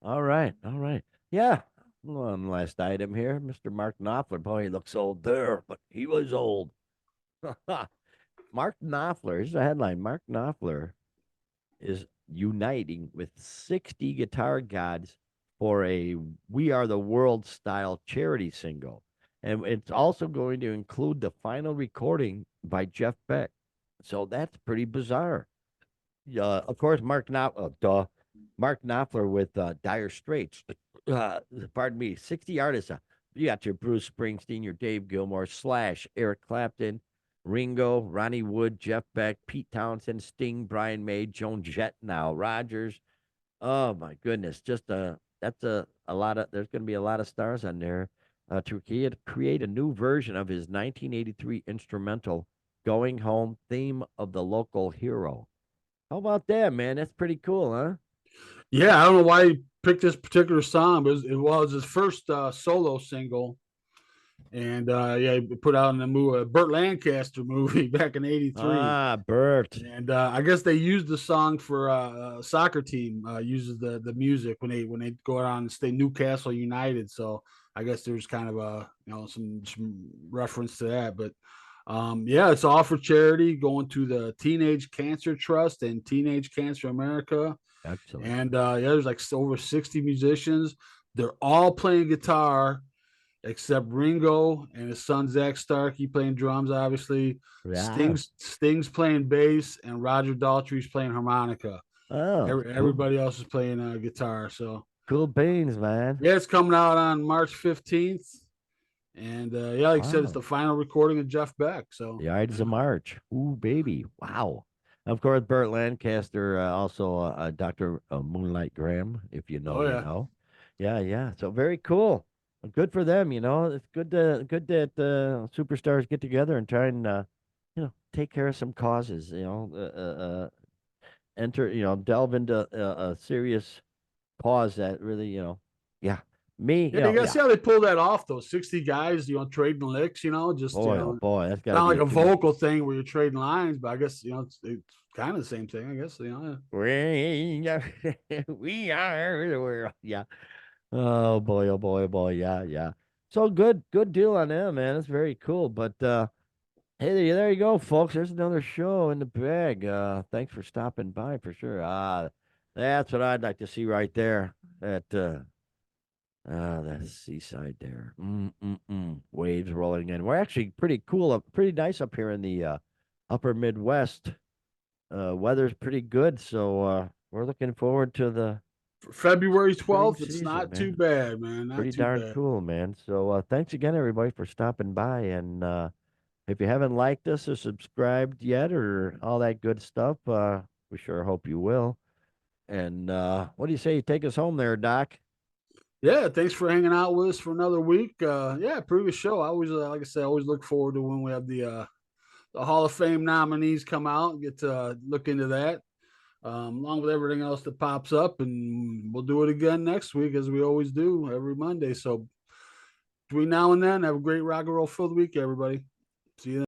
Speaker 1: All right. All right. Yeah. One last item here. Mr. Mark Knopfler. Boy, he looks old there, but he was old. Mark Knopfler. Here's the headline. Mark Knopfler is uniting with 60 guitar gods for a We Are the World style charity single. And it's also going to include the final recording by Jeff Beck. So that's pretty bizarre. Of course, Mark Knopfler with Dire Straits. Uh, pardon me, 60 artists. You got your Bruce Springsteen, your Dave Gilmour, Slash, Eric Clapton, Ringo, Ronnie Wood, Jeff Beck, Pete Townsend, Sting, Brian May, Joan Jett, now Rogers. Oh my goodness, just that's a lot of. There's going to be a lot of stars on there to create a new version of his 1983 instrumental "Going Home" theme of the local hero. How about that, man? That's pretty cool, huh?
Speaker 2: Yeah, I don't know why he picked this particular song, but it was his first solo single. And yeah, he put out in the movie, Burt Lancaster movie back in '83.
Speaker 1: Ah, Bert.
Speaker 2: And I guess they used the song for a soccer team uses the music when they go around and stay Newcastle United. So I guess there's kind of a some reference to that. But yeah, it's all for charity, going to the Teenage Cancer Trust and Teenage Cancer America.
Speaker 1: Excellent.
Speaker 2: And yeah, there's like over 60 musicians. They're all playing guitar except Ringo and his son Zach Starkey playing drums, obviously.
Speaker 1: Yeah.
Speaker 2: Sting's playing bass, and Roger Daltrey's playing harmonica.
Speaker 1: Oh, cool.
Speaker 2: Everybody else is playing guitar. So
Speaker 1: Cool beans, man.
Speaker 2: yeah, it's coming out on March 15th. And yeah, like I said, it's
Speaker 1: Wow.
Speaker 2: the final recording of Jeff Beck. So
Speaker 1: The Ides of
Speaker 2: yeah.
Speaker 1: March. Ooh, baby. Wow. Of course, Burt Lancaster, also Dr. Moonlight Graham, if you know,
Speaker 2: Oh
Speaker 1: you
Speaker 2: yeah.
Speaker 1: know. Yeah, yeah. So very cool. Good for them, you know. It's good that superstars get together and try and take care of some causes, enter, delve into a serious cause that really, yeah. Me,
Speaker 2: Yeah, you gotta
Speaker 1: yeah.
Speaker 2: see how they pull that off. Those 60 guys, trading licks. Just
Speaker 1: Boy, oh boy, that's got to
Speaker 2: not
Speaker 1: be
Speaker 2: like
Speaker 1: a
Speaker 2: a
Speaker 1: team.
Speaker 2: vocal thing where you're trading lines, but I guess it's kind of the same thing. I guess
Speaker 1: We we are the world. Yeah. Oh boy, oh boy, oh boy. Yeah, yeah. So good deal on them, man. It's very cool. But hey, there you go, folks. There's another show in the bag. Thanks for stopping by for sure. That's what I'd like to see right there. That seaside there. Waves rolling in. We're actually pretty cool up, pretty nice up here in the upper Midwest. Weather's pretty good, so we're looking forward to the
Speaker 2: February
Speaker 1: spring
Speaker 2: 12th. It's
Speaker 1: season,
Speaker 2: not too
Speaker 1: man.
Speaker 2: bad, man. Not
Speaker 1: Pretty
Speaker 2: too
Speaker 1: darn
Speaker 2: bad.
Speaker 1: cool, man. So thanks again, everybody, for stopping by. And if you haven't liked us or subscribed yet or all that good stuff, we sure hope you will. And what do you say? You take us home there, Doc.
Speaker 2: Yeah, thanks for hanging out with us for another week. Yeah, previous show. I always, like I said, I always look forward to when we have the Hall of Fame nominees come out and get to look into that, along with everything else that pops up. And we'll do it again next week, as we always do every Monday. So between now and then, have a great rock and roll filled week, everybody. See you then.